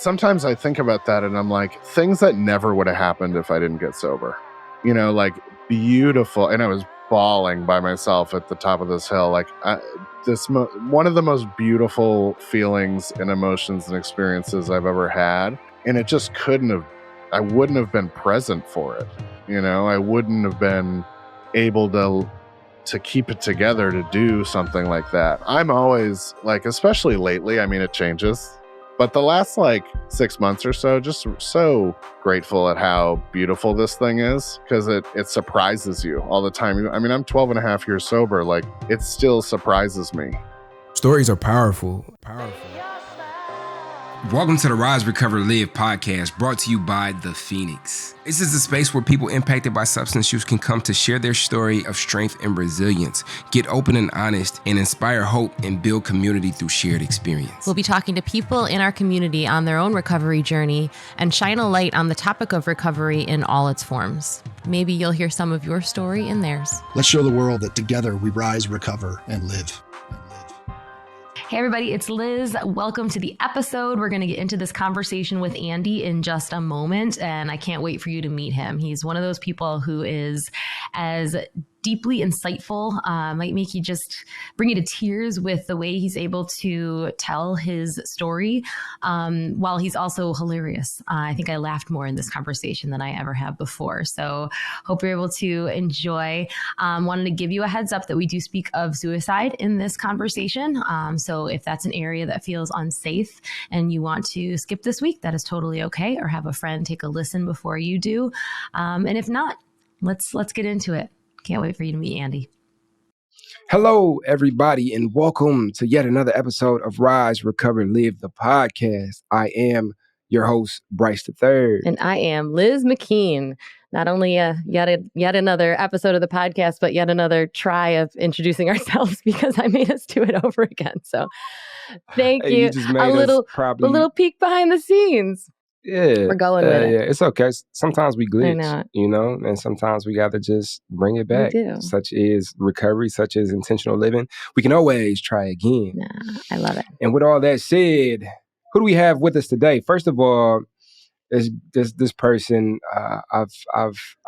sometimes I think about that and I'm like, things that never would have happened if I didn't get sober. Like beautiful. And I was bawling by myself at the top of this hill. Like one of the most beautiful feelings and emotions and experiences I've ever had. And it just I wouldn't have been present for it. I wouldn't have been able to keep it together to do something like that. I'm always like, especially lately, I mean, it changes. But the last 6 months or so, just so grateful at how beautiful this thing is, because it surprises you all the time. I mean, I'm 12 and a half years sober. Like, it still surprises me. Stories are powerful. Welcome to the Rise, Recover, Live podcast, brought to you by The Phoenix. This is a space where people impacted by substance use can come to share their story of strength and resilience, get open and honest, and inspire hope and build community through shared experience. We'll be talking to people in our community on their own recovery journey and shine a light on the topic of recovery in all its forms. Maybe you'll hear some of your story in theirs. Let's show the world that together we rise, recover, and live. Hey everybody, it's Liz. Welcome to the episode. We're going to get into this conversation with Andy in just a moment, and I can't wait for you to meet him. He's one of those people who is as deeply insightful, might make you just bring you to tears with the way he's able to tell his story, while he's also hilarious. I think I laughed more in this conversation than I ever have before. So hope you're able to enjoy. Wanted to give you a heads up that we do speak of suicide in this conversation. So if that's an area that feels unsafe and you want to skip this week, that is totally okay, or have a friend take a listen before you do. And if not, let's get into it. Can't wait for you to meet Andy. Hello, everybody, and welcome to yet another episode of Rise, Recover, Live, the podcast. I am your host, Bryce III. And I am Liz McKean. Not only yet another episode of the podcast, but yet another try of introducing ourselves, because I made us do it over again. So thank you. You just made a little peek behind the scenes. Yeah, we're going with it. Yeah, it's okay. Sometimes we glitch, and sometimes we got to just bring it back. Such is recovery, such is intentional living. We can always try again. I love it. And with all that said, who do we have with us today? First of all, this person. I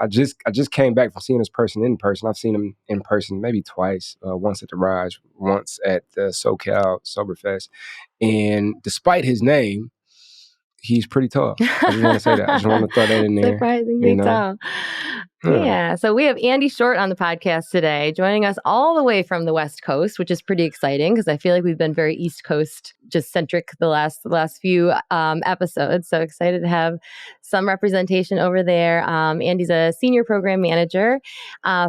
just came back from seeing this person in person. I've seen him in person maybe twice. Once at the Rise, once at the SoCal Soberfest, and despite his name, he's pretty tall. I just want to say that. I just want to throw that in there. Surprisingly tall. Yeah. So we have Andy Short on the podcast today, joining us all the way from the West Coast, which is pretty exciting because I feel like we've been very East Coast just centric the last few episodes. So excited to have some representation over there. Andy's a senior program manager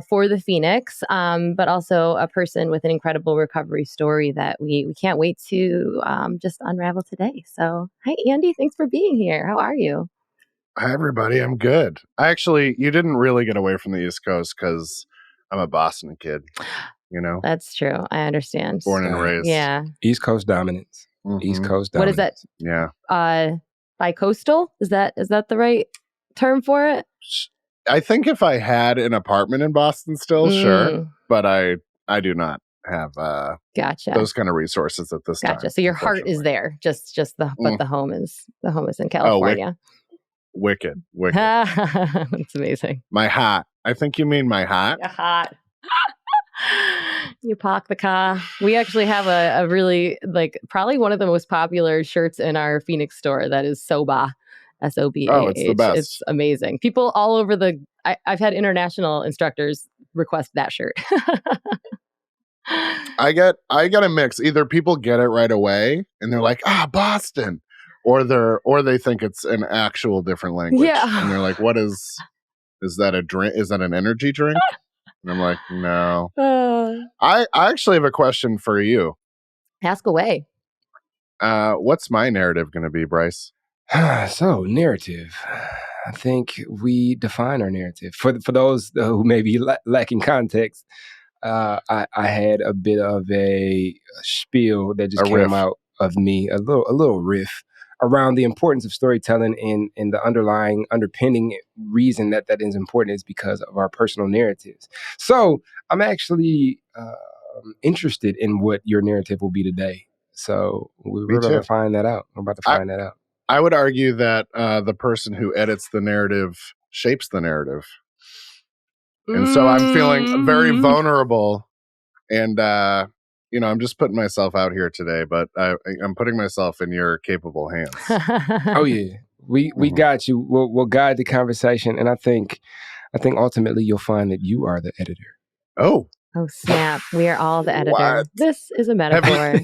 for the Phoenix, but also a person with an incredible recovery story that we can't wait to just unravel today. So hi, Andy. Thanks for being here. How are you? Hi, everybody. I'm good. You didn't really get away from the East Coast because I'm a Boston kid, That's true. I understand. Born and raised. Yeah. East Coast dominance. Mm-hmm. East Coast What dominance. is that? Yeah. Bi-coastal? Is that the right term for it? I think if I had an apartment in Boston still, sure. But I do not have gotcha. those kind of resources at this time. Gotcha. So your heart is there. But the home is in California. Wicked. That's amazing. My hat. I think you mean my hat. Your hat. You park the car. We actually have a really, probably one of the most popular shirts in our Phoenix store that is SOBA. SOBAH. Oh, it's the best. It's amazing. People all over I've had international instructors request that shirt. I get a mix. Either people get it right away and they're like, Boston. Or they think it's an actual different language. Yeah. And they're like, what is that a drink? Is that an energy drink? And I'm like, no. I actually have a question for you. Ask away. What's my narrative going to be, Bryce? So, narrative. I think we define our narrative. For those who may be lacking context, I had a bit of a spiel that just came out of me, a little riff around the importance of storytelling and the underpinning reason that is important is because of our personal narratives. So I'm actually interested in what your narrative will be today. So we're going to find that out. We're about to find that out. I would argue that the person who edits the narrative shapes the narrative. And so I'm feeling very vulnerable. And, I'm just putting myself out here today, but I'm putting myself in your capable hands. Oh, yeah. We got you. We'll guide the conversation. And I think ultimately you'll find that you are the editor. Oh. Oh, snap. We are all the editor. What? This is a metaphor.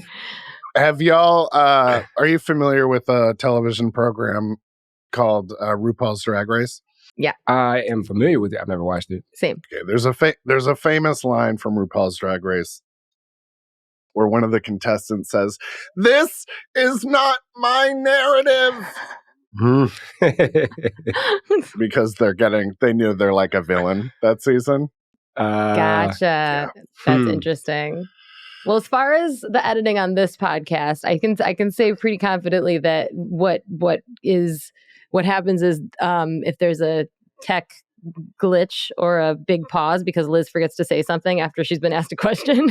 Have y'all, are you familiar with a television program called RuPaul's Drag Race? Yeah. I am familiar with it. I've never watched it. Same. Okay, there's a famous line from RuPaul's Drag Race where one of the contestants says, "This is not my narrative." Because they knew they're like a villain that season. Gotcha. Yeah. That's interesting. Well, as far as the editing on this podcast, I can say pretty confidently that what happens is if there's a tech glitch or a big pause because Liz forgets to say something after she's been asked a question,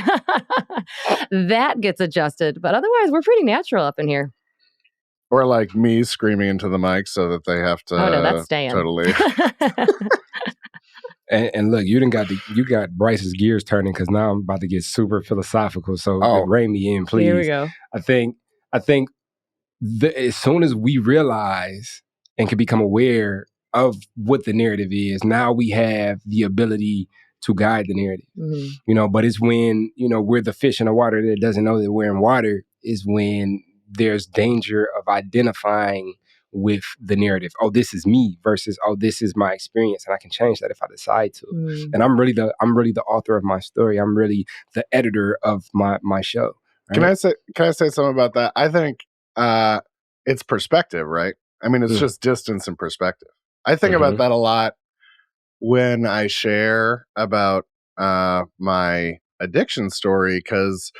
that gets adjusted. But otherwise, we're pretty natural up in here. Or like me screaming into the mic so that they have to. Oh no, that's staying. Totally. And look, you got Bryce's gears turning because now I'm about to get super philosophical. So rein me in, please. Here we go. I think as soon as we realize and can become aware of what the narrative is, now we have the ability to guide the narrative. Mm-hmm. But it's when we're the fish in the water that doesn't know that we're in water is when there's danger of identifying with the narrative. Oh, this is me versus, oh, this is my experience. And I can change that if I decide to. Mm. And I'm really the author of my story. I'm really the editor of my show. Right? Can I say something about that? I think it's perspective, right? I mean, it's just distance and perspective. I think about that a lot when I share about my addiction story because,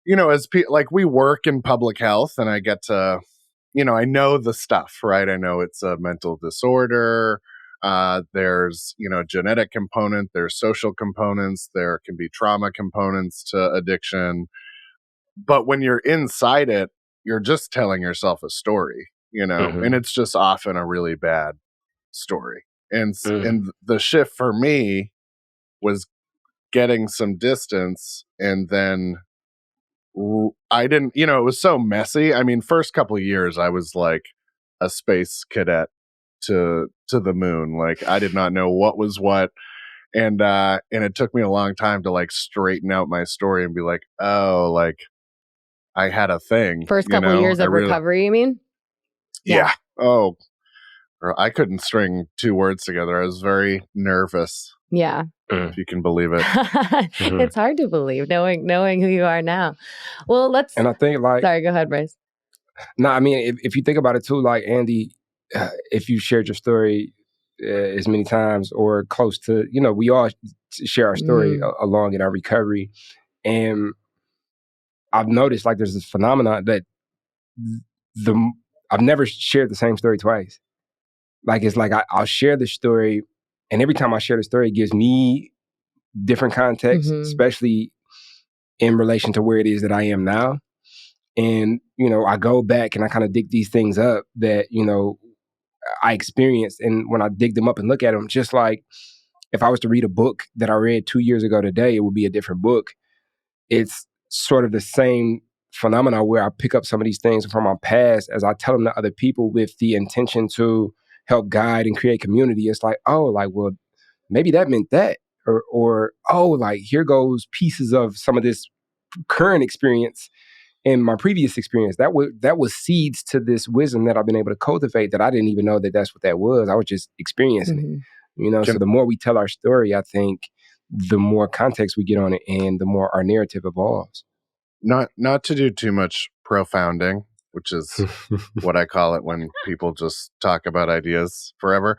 as we work in public health and I get to, I know the stuff, right? I know it's a mental disorder. There's, genetic component, there's social components, there can be trauma components to addiction. But when you're inside it, you're just telling yourself a story, and it's just often a really bad story. And the shift for me was getting some distance, and then I didn't, it was so messy. I mean, first couple of years, I was like a space cadet to the moon. Like I did not know what was what. And it took me a long time to like straighten out my story and be like, oh, like I had a thing. First couple of years of recovery, you mean? Yeah. Oh, I couldn't string two words together. I was very nervous. Yeah. If you can believe it. It's hard to believe knowing who you are now. Well, and I think sorry, go ahead, Bryce. No, I mean, if you think about it too, like Andy, if you shared your story as many times or close to, we all share our story along in our recovery. And I've noticed like there's this phenomenon that I've never shared the same story twice. Like, it's like I'll share the story, and every time I share the story, it gives me different context, especially in relation to where it is that I am now. And, I go back and I kind of dig these things up that, I experienced. And when I dig them up and look at them, just like if I was to read a book that I read 2 years ago today, it would be a different book. It's sort of the same phenomena where I pick up some of these things from my past as I tell them to other people with the intention to help guide and create community. It's like, oh, like, well, maybe that meant that. Or oh, like, here goes pieces of some of this current experience in my previous experience. That was seeds to this wisdom that I've been able to cultivate that I didn't even know that that's what that was. I was just experiencing it. So the more we tell our story, I think the more context we get on it and the more our narrative evolves. Not to do too much profounding, which is what I call it when people just talk about ideas forever.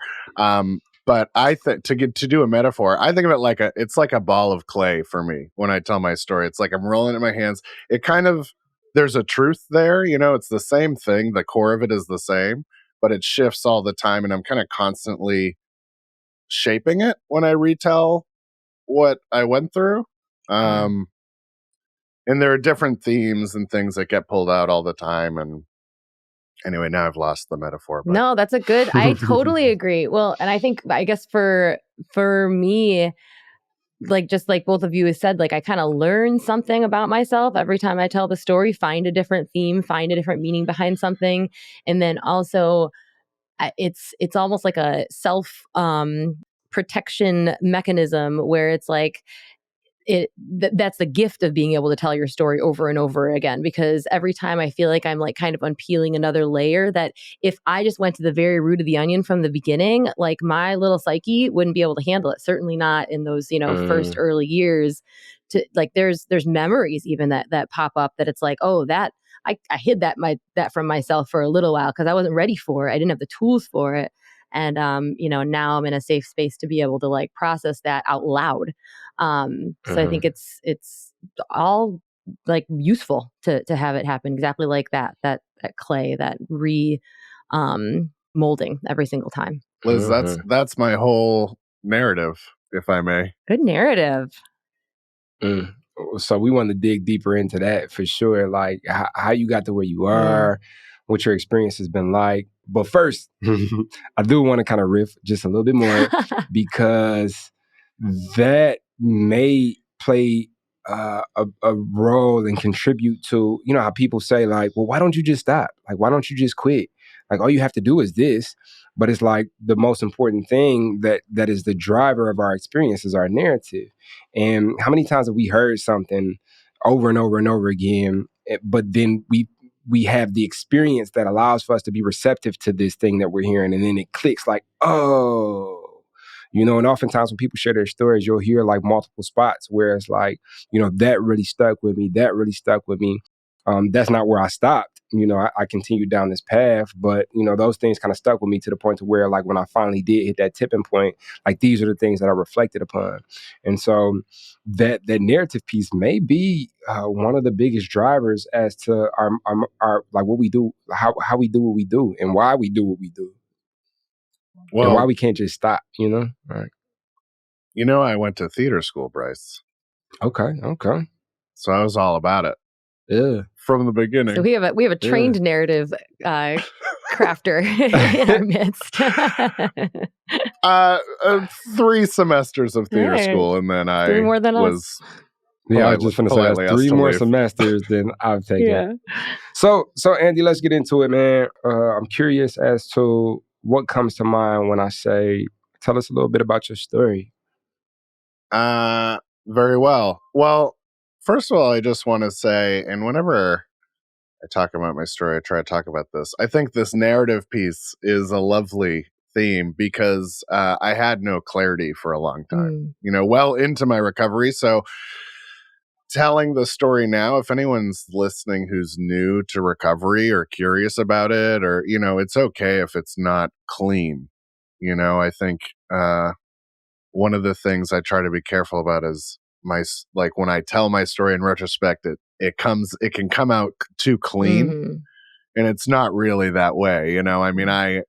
But I think to do a metaphor, I think of it it's like a ball of clay for me when I tell my story. It's like I'm rolling it in my hands. It kind of, there's a truth there, it's the same thing. The core of it is the same, but it shifts all the time. And I'm kind of constantly shaping it when I retell what I went through. And there are different themes and things that get pulled out all the time. And Anyway, now I've lost the metaphor. But. No, that's a good. I totally agree. Well, and I guess for me, like just like both of you have said, like I kind of learn something about myself every time I tell the story, find a different theme, find a different meaning behind something. And then also it's almost like a self protection mechanism where it's like that's the gift of being able to tell your story over and over again, because every time I feel like I'm like kind of unpeeling another layer, that if I just went to the very root of the onion from the beginning, like my little psyche wouldn't be able to handle it, certainly not in those first early years. To like there's memories even that pop up that it's like, oh, that I hid that from myself for a little while because I wasn't ready for it, I didn't have the tools for it. And now I'm in a safe space to be able to like process that out loud. So I think it's all like useful to have it happen exactly like that clay, that molding every single time. Liz, that's my whole narrative, if I may. Good narrative. So we want to dig deeper into that for sure, like how you got to where you are, what your experience has been like. But first, I do want to kind of riff just a little bit more because that may play a role and contribute to, how people say like, well, why don't you just stop? Like, why don't you just quit? Like, all you have to do is this. But it's like the most important thing that is the driver of our experience is our narrative. And how many times have we heard something over and over and over again, but then we have the experience that allows for us to be receptive to this thing that we're hearing, and then it clicks like, oh. And oftentimes when people share their stories, you'll hear like multiple spots where it's like, that really stuck with me. That really stuck with me. That's not where I stopped. I continued down this path, but, those things kind of stuck with me to the point to where like when I finally did hit that tipping point, like these are the things that I reflected upon. And so that narrative piece may be one of the biggest drivers as to our like what we do, how we do what we do and why we do what we do. Well, and why we can't just stop, Right. I went to theater school, Bryce. Okay. So I was all about it. Yeah. From the beginning. So we have a trained narrative crafter in our midst. 3 semesters of theater school, and then I more than was. Yeah, I was just going to say that's 3 more semesters than I've taken. Yeah. So Andy, let's get into it, man. I'm curious as to what comes to mind when I say, tell us a little bit about your story. Very well. Well, first of all, I just want to say, and whenever I talk about my story, I try to talk about this. I think this narrative piece is a lovely theme because I had no clarity for a long time, well into my recovery. So telling the story now, if anyone's listening who's new to recovery or curious about it, or, it's okay if it's not clean. I think one of the things I try to be careful about is when I tell my story in retrospect, it can come out too clean, and it's not really that way. I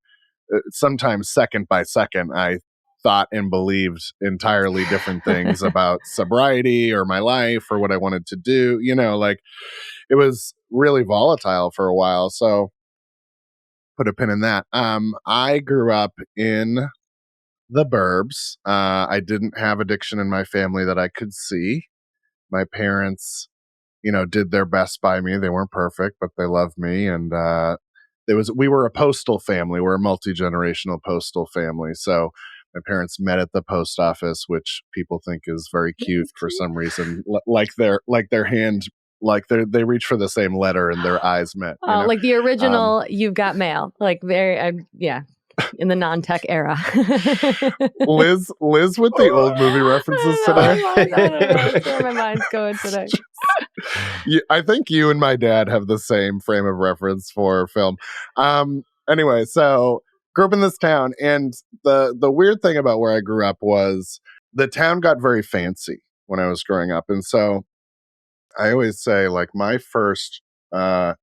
sometimes second by second, I thought and believed entirely different things about sobriety or my life or what I wanted to do. It was really volatile for a while. So put a pin in that. I grew up in the burbs. I didn't have addiction in my family that I could see. My parents, did their best by me. They weren't perfect, but they loved me. And we were a postal family. We're a multi-generational postal family. So my parents met at the post office, which people think is very cute for some reason. Like their hand, like they reach for the same letter and their eyes met. Like the original You've Got Mail. Like very, yeah. In the non-tech era. Liz with the old movie references today. I don't know where my mind's going today. I think you and my dad have the same frame of reference for film. Anyway, so grew up in this town, and the weird thing about where I grew up was the town got very fancy when I was growing up. And so I always say, like, the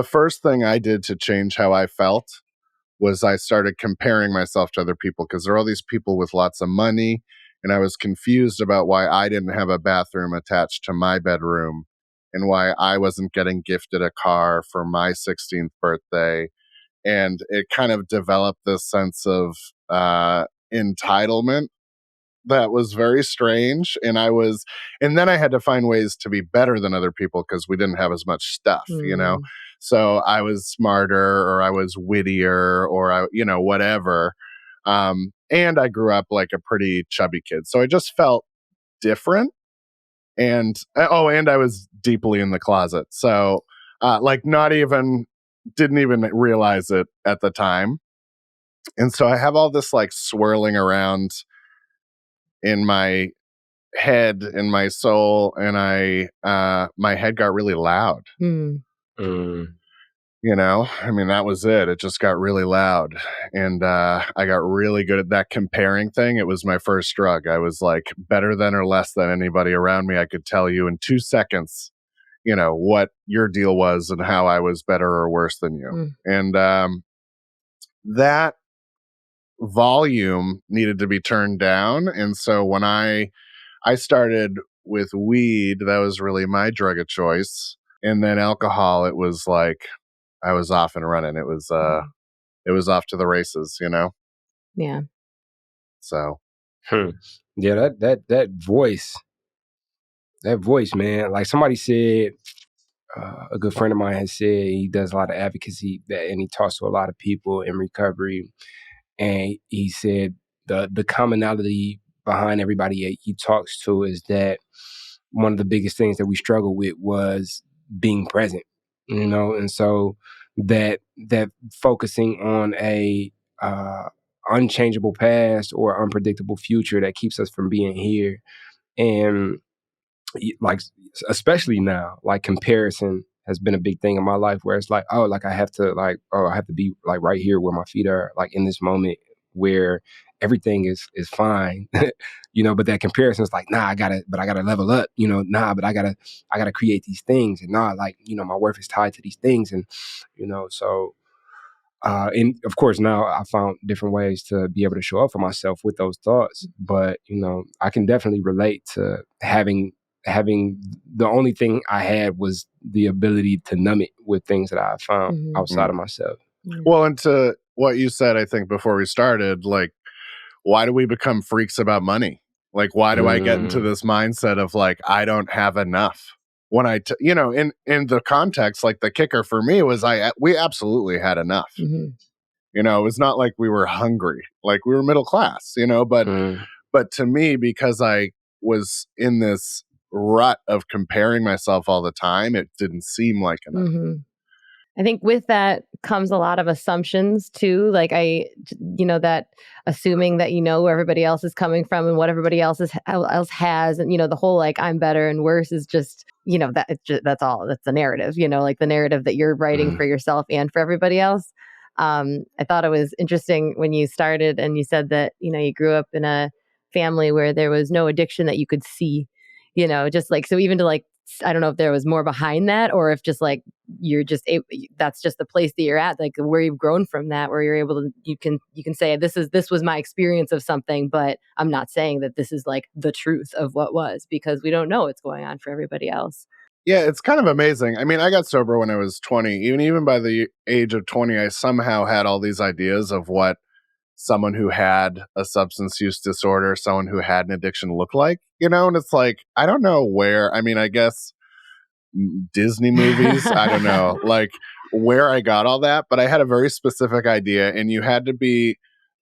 first thing I did to change how I felt was I started comparing myself to other people, because there are all these people with lots of money, and I was confused about why I didn't have a bathroom attached to my bedroom and why I wasn't getting gifted a car for my 16th birthday and it kind of developed this sense of entitlement that was very strange. And then I had to find ways to be better than other people because we didn't have as much stuff, So I was smarter, or I was wittier, or whatever. And I grew up like a pretty chubby kid. So I just felt different. And I was deeply in the closet. So didn't even realize it at the time. And so I have all this like swirling around in my head, in my soul, and my head got really loud. That was it. It just got really loud. And I got really good at that comparing thing. It was my first drug. I was like better than or less than anybody around me. I could tell you in 2 seconds, what your deal was and how I was better or worse than you. And that volume needed to be turned down. And so when I started with weed, that was really my drug of choice. And then alcohol, it was like I was off and running. It was off to the races, Yeah. So yeah, that voice, man. Like somebody said, a good friend of mine has said he does a lot of advocacy and he talks to a lot of people in recovery. And he said the commonality behind everybody he talks to is that one of the biggest things that we struggle with was being present, and so that focusing on a unchangeable past or unpredictable future that keeps us from being here. And like, especially now, like comparison has been a big thing in my life where it's like, I have to be like right here where my feet are, like in this moment where everything is fine, but that comparison is like, I gotta level up, but I gotta create these things, and my worth is tied to these things. And, so, and of course now I found different ways to be able to show up for myself with those thoughts. But, I can definitely relate to having the only thing I had was the ability to numb it with things that I found outside of myself. Well, and to what you said, I think before we started, like, why do we become freaks about money? Like, why do I get into this mindset of like, I don't have enough? When in the context, like the kicker for me was we absolutely had enough. It was not like we were hungry, like we were middle class, but to me, because I was in this rut of comparing myself all the time, it didn't seem like enough. I think with that comes a lot of assumptions too. Like that assuming that where everybody else is coming from and what everybody else has, and the whole like I'm better and worse is just that's a narrative. Like the narrative that you're writing for yourself and for everybody else. I thought it was interesting when you started and you said that you grew up in a family where there was no addiction that you could see. Just like, so even to like, I don't know if there was more behind that, or if just like you're just that's just the place that you're at, like where you've grown from that, where you're able to you can say this was my experience of something, but I'm not saying that this is like the truth of what was, because we don't know what's going on for everybody else. Yeah, it's kind of amazing. I mean, I got sober when I was 20. Even by the age of 20, I somehow had all these ideas of what someone who had a substance use disorder, someone who had an addiction looked like, and it's like, I don't know where, I mean, I guess Disney movies, I don't know, like where I got all that, but I had a very specific idea, and you had to be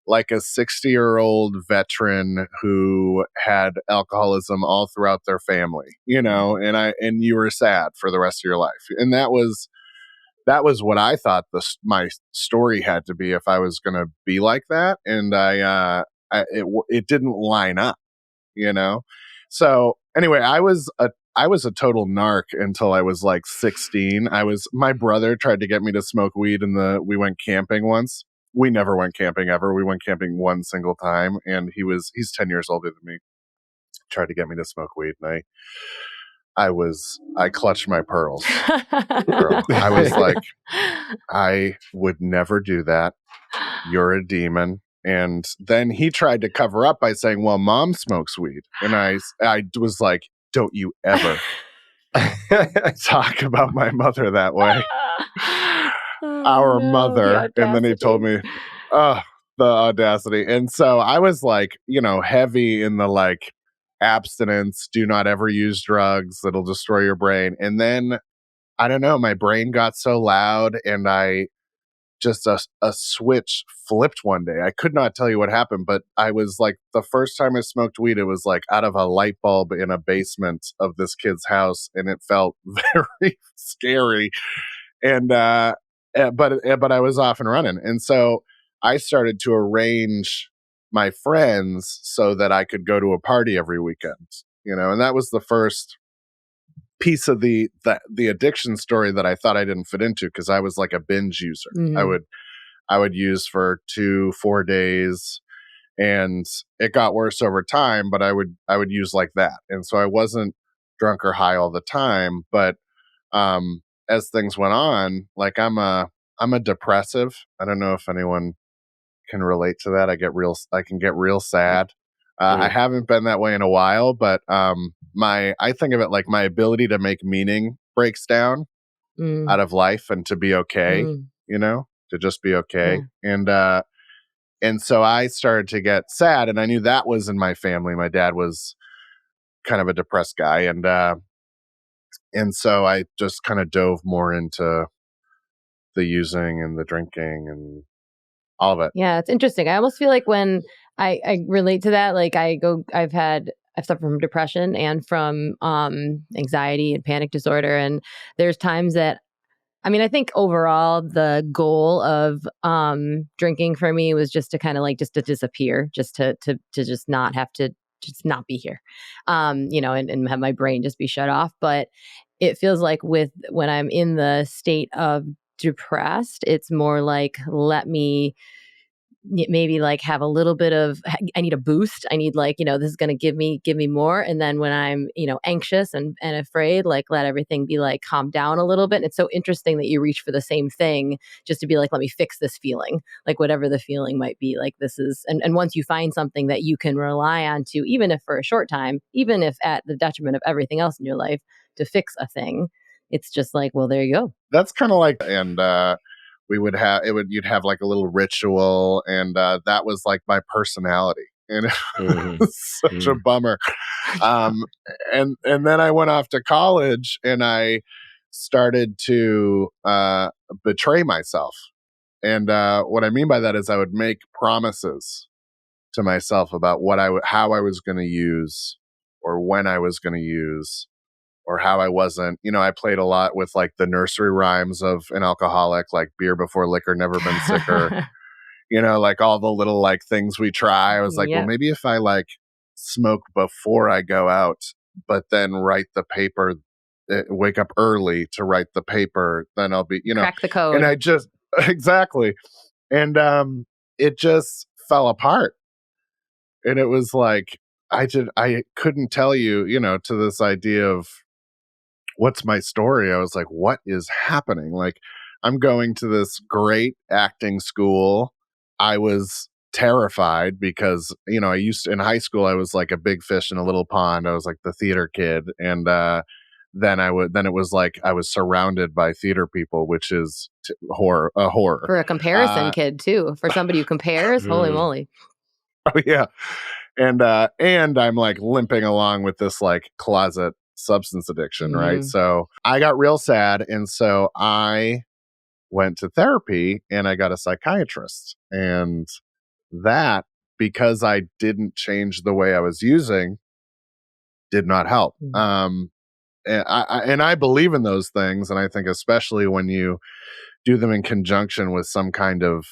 like a 60-year-old veteran who had alcoholism all throughout their family, and you were sad for the rest of your life. And that was what I thought my story had to be if I was going to be like that. And it didn't line up, So anyway, I was a total narc until I was like 16. My brother tried to get me to smoke weed, and we went camping once. We never went camping ever. We went camping one single time, and he's 10 years older than me. Tried to get me to smoke weed, and I clutched my pearls. Girl. I was like, I would never do that. You're a demon. And then he tried to cover up by saying, well, mom smokes weed. And I was like, don't you ever talk about my mother that way. our no, the mother. And then he told audacity. me, oh, the audacity. And so I was like, heavy in the like abstinence, do not ever use drugs, it'll destroy your brain. And then I don't know, my brain got so loud and I just a switch flipped one day. I could not tell you what happened, but I was like, the first time I smoked weed, it was like out of a light bulb in a basement of this kid's house, and it felt very scary. And but I was off and running, and so I started to arrange my friends so that I could go to a party every weekend. And that was the first piece of the addiction story that I thought I didn't fit into, because I was like a binge user. Mhm. I would use for 4 days, and it got worse over time, but I would use like that. And so I wasn't drunk or high all the time, but as things went on, like I'm a depressive. I don't know if anyone can relate to that. I can get real sad. I haven't been that way in a while, but I think of it like my ability to make meaning breaks down Mm. out of life, and to be okay, Mm. to just be okay. Yeah. And so I started to get sad, and I knew that was in my family. My dad was kind of a depressed guy, and so I just kind of dove more into the using and the drinking and all of it. Yeah, it's interesting. I almost feel like when I relate to that, like I've suffered from depression and from anxiety and panic disorder. And there's times that, I mean, I think overall the goal of drinking for me was just to kind of like just to disappear, just to just not have to just not be here, and have my brain just be shut off. But it feels like when I'm in the state of depressed, it's more like, let me maybe like have a little bit of, I need a boost, I need, like, this is going to give me more. And then when I'm anxious and afraid, like, let everything be like calm down a little bit. And it's so interesting that you reach for the same thing, just to be like, let me fix this feeling, like whatever the feeling might be, like this is, and once you find something that you can rely on to, even if for a short time, even if at the detriment of everything else in your life, to fix a thing, it's just like, well, there you go. That's kind of like, and we would have you'd have like a little ritual, and that was like my personality, and it was such a bummer. And then I went off to college, and I started to betray myself. And what I mean by that is I would make promises to myself about how I was going to use, or when I was going to use, or how I wasn't. I played a lot with like the nursery rhymes of an alcoholic, like beer before liquor, never been sicker. Like all the little like things we try. I was like, well, Yep. maybe if I like smoke before I go out, but then write the paper, wake up early to write the paper, then I'll be, Crack the code. and I just, exactly. And it just fell apart. And it was like, I couldn't tell you, to this idea of what's my story. I was like, what is happening? Like, I'm going to this great acting school. I was terrified because, in high school, I was like a big fish in a little pond. I was like the theater kid. And then it was like I was surrounded by theater people, which is a horror. For a comparison kid too, for somebody who compares, holy moly. Oh yeah. And I'm like limping along with this like closet substance addiction, right? So I got real sad, and so I went to therapy, and I got a psychiatrist. And that, because I didn't change the way I was using, did not help. And I believe in those things, and I think especially when you do them in conjunction with some kind of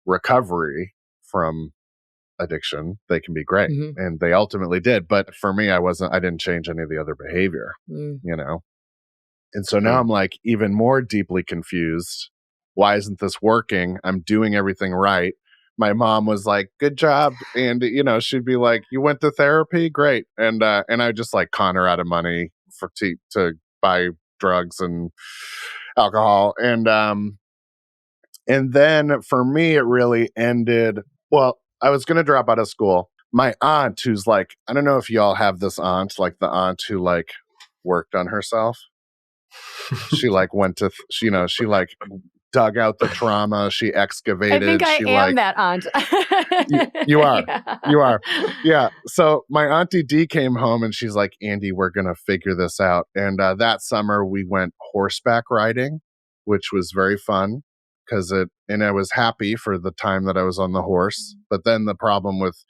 recovery from addiction, they can be great. And they ultimately did. But for me, I didn't change any of the other behavior, And so now I'm like even more deeply confused. Why isn't this working? I'm doing everything right. My mom was like, good job. And, she'd be like, you went to therapy? Great. And I just like con her out of money to buy drugs and alcohol. And then for me, it really ended. Well, I was going to drop out of school. My aunt, who's like, I don't know if y'all have this aunt, like the aunt who like worked on herself. She like went to, she like dug out the trauma. She excavated. I think I she am that aunt. You are. Yeah. You are. Yeah. So my Auntie D came home and she's like, Andy, we're going to figure this out. And that summer we went horseback riding, which was very fun and I was happy for the time that I was on the horse. But then the problem with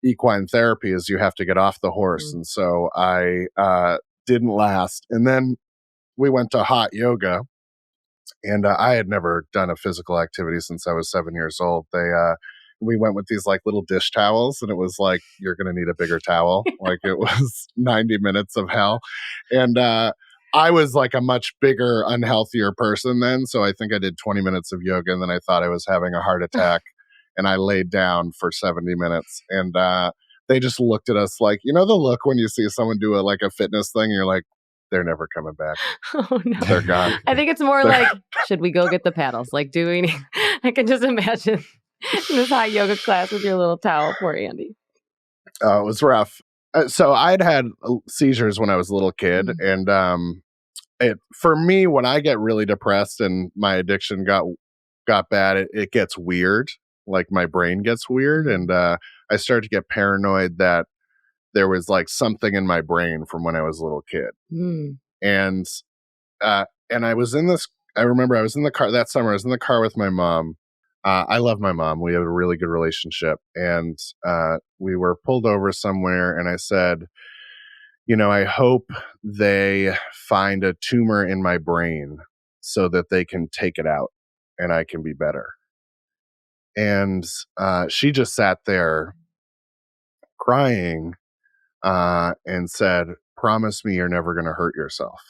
equine therapy is you have to get off the horse. And so I didn't last. And then we went to hot yoga. And I had never done a physical activity since I was 7 years old. We went with these like little dish towels, and it was like, you're going to need a bigger towel. Like it was 90 minutes of hell. And I was like a much bigger, unhealthier person then. So I think I did 20 minutes of yoga, and then I thought I was having a heart attack, and I laid down for 70 minutes. And they just looked at us like, the look when you see someone do a fitness thing, and you're like, they're never coming back. Oh no, they're gone. I think it's more like, should we go get the paddles? Like doing, I can just imagine this hot yoga class with your little towel. Poor Andy. It was rough. So I'd had seizures when I was a little kid, and for me, when I get really depressed and my addiction got bad, it gets weird. Like my brain gets weird, and I started to get paranoid that there was like something in my brain from when I was a little kid. And I was in this, I remember I was in the car that summer. I was in the car with my mom. I love my mom. We have a really good relationship. And we were pulled over somewhere, and I said, I hope they find a tumor in my brain so that they can take it out and I can be better. And she just sat there crying and said, promise me you're never going to hurt yourself.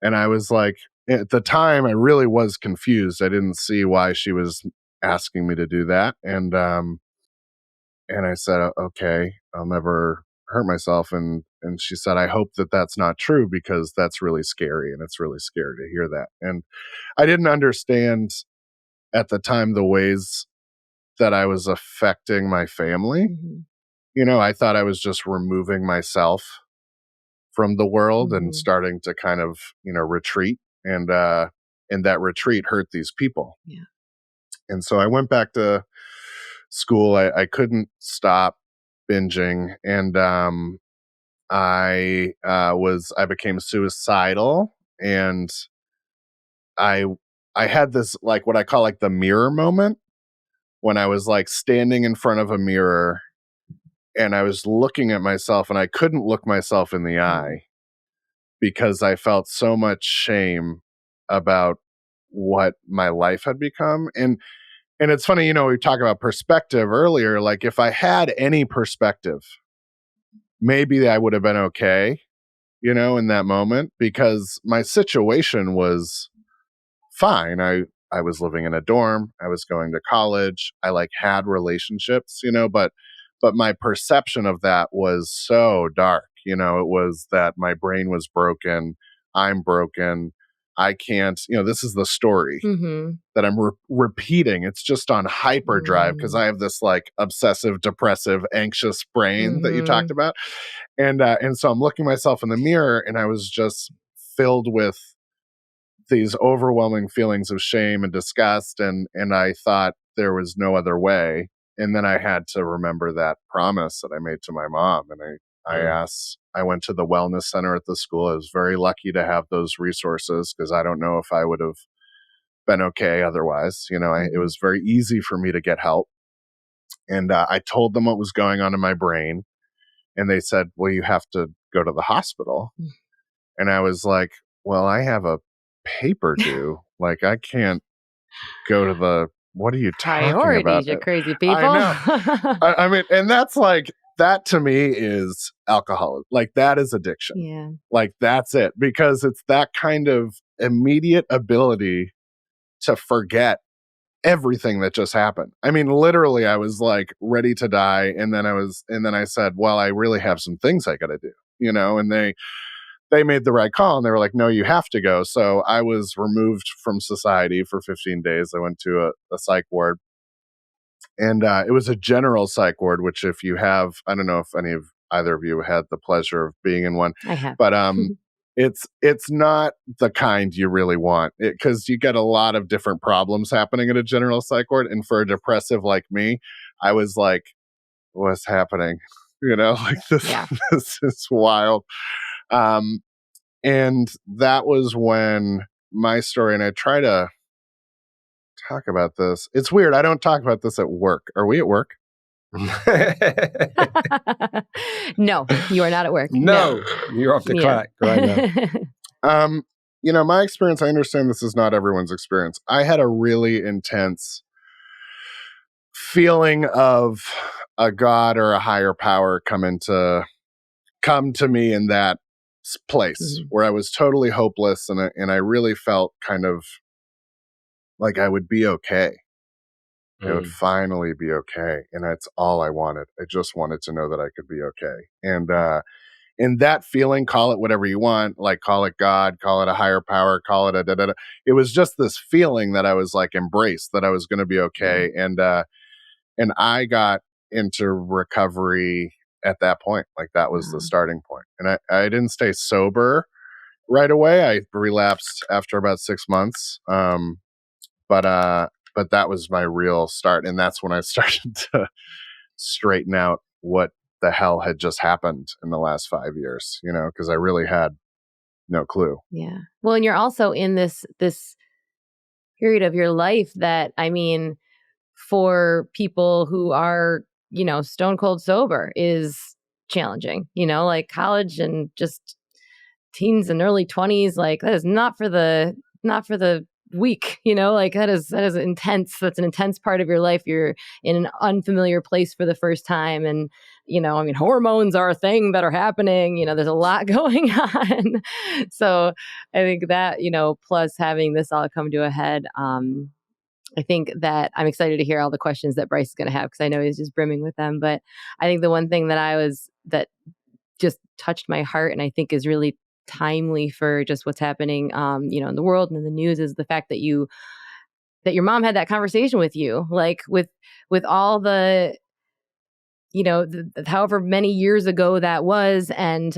And I was like, at the time, I really was confused. I didn't see why she was asking me to do that. And I said, okay, I'll never hurt myself. And she said, I hope that that's not true, because that's really scary. And it's really scary to hear that. And I didn't understand at the time the ways that I was affecting my family. I thought I was just removing myself from the world and starting to kind of, retreat. And that retreat hurt these people. Yeah. And so I went back to school. I couldn't stop binging. And I became suicidal. And I had this, like, what I call like the mirror moment, when I was like standing in front of a mirror and I was looking at myself, and I couldn't look myself in the eye because I felt so much shame about what my life had become. And it's funny, we talked about perspective earlier. Like if I had any perspective, maybe I would have been okay, in that moment, because my situation was fine. I was living in a dorm. I was going to college. I had relationships, but my perception of that was so dark. It was that my brain was broken. I'm broken. I can't, this is the story that I'm repeating. It's just on hyperdrive because I have this like obsessive, depressive, anxious brain that you talked about. And so I'm looking myself in the mirror, and I was just filled with these overwhelming feelings of shame and disgust. And I thought there was no other way. And then I had to remember that promise that I made to my mom. And I went to the wellness center at the school. I was very lucky to have those resources, because I don't know if I would have been okay otherwise. It was very easy for me to get help. And I told them what was going on in my brain. And they said, well, you have to go to the hospital. And I was like, well, I have a paper due. Like, I can't go to the, what are you talking Priorities, about? you crazy people. I know. I mean, and that's like, that to me is alcohol. Like, that is addiction. Yeah. Like, that's it. Because it's that kind of immediate ability to forget everything that just happened. I mean, literally, I was like ready to die. And then I said, well, I really have some things I got to do, and they made the right call, and they were like, no, you have to go. So I was removed from society for 15 days. I went to a psych ward, and it was a general psych ward, which if you have, I don't know if either of you had the pleasure of being in one. I have. But it's not the kind you really want, because you get a lot of different problems happening at a general psych ward. And for a depressive like me, I was like, what's happening? Like this, Yeah. this is wild. And that was when my story, and I try to talk about this. It's weird. I don't talk about this at work. Are we at work? No, you are not at work. No, you're off the clock right now. My experience, I understand this is not everyone's experience. I had a really intense feeling of a God or a higher power come to me in that place where I was totally hopeless, and I really felt kind of like I would be okay. I would finally be okay, and that's all I wanted. I just wanted to know that I could be okay. And that feeling, call it whatever you want, like call it God, call it a higher power, call it a da da da. It was just this feeling that I was like embraced, that I was going to be okay. And I got into recovery at that point. Like that was the starting point. And I didn't stay sober right away. I relapsed after about 6 months. But that was my real start. And that's when I started to straighten out what the hell had just happened in the last 5 years, because I really had no clue. Yeah. Well, and you're also in this period of your life that, I mean, for people who are, stone cold sober is challenging, like college and just teens and early 20s, like that is not for the weak, like that is intense. That's an intense part of your life. You're in an unfamiliar place for the first time. And, hormones are a thing that are happening, there's a lot going on. So I think that, plus having this all come to a head, I think that I'm excited to hear all the questions that Bryce is going to have, because I know he's just brimming with them. But I think the one thing that just touched my heart, and I think is really timely for just what's happening, in the world and in the news, is the fact that your mom had that conversation with you, like with all the, however many years ago that was, and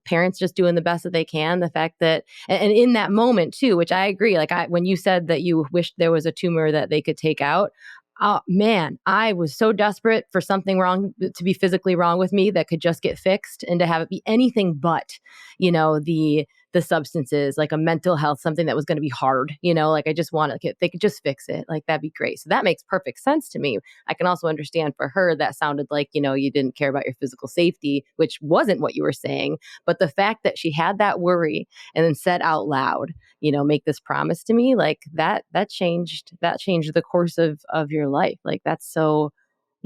parents just doing the best that they can. The fact that, and in that moment too, which I agree, like when you said that you wished there was a tumor that they could take out, oh man, I was so desperate for something wrong to be physically wrong with me that could just get fixed, and to have it be anything but, the substances, like a mental health, something that was going to be hard, like I just want to, if they could just fix it, like that'd be great. So that makes perfect sense to me. I can also understand for her that sounded like, you didn't care about your physical safety, which wasn't what you were saying. But the fact that she had that worry and then said out loud, make this promise to me, like that changed the course of your life. Like that's so,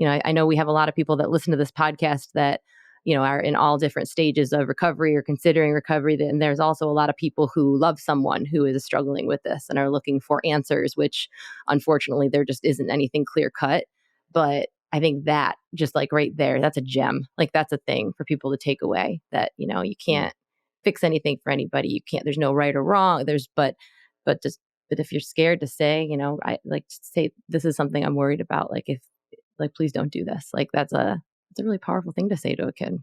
I know we have a lot of people that listen to this podcast that, are in all different stages of recovery or considering recovery. And there's also a lot of people who love someone who is struggling with this and are looking for answers, which unfortunately there just isn't anything clear cut. But I think that just like right there, that's a gem. Like that's a thing for people to take away, that, you can't fix anything for anybody. You can't, there's no right or wrong. But if you're scared to say, I like to say, this is something I'm worried about. Like please don't do this. Like it's a really powerful thing to say to a kid.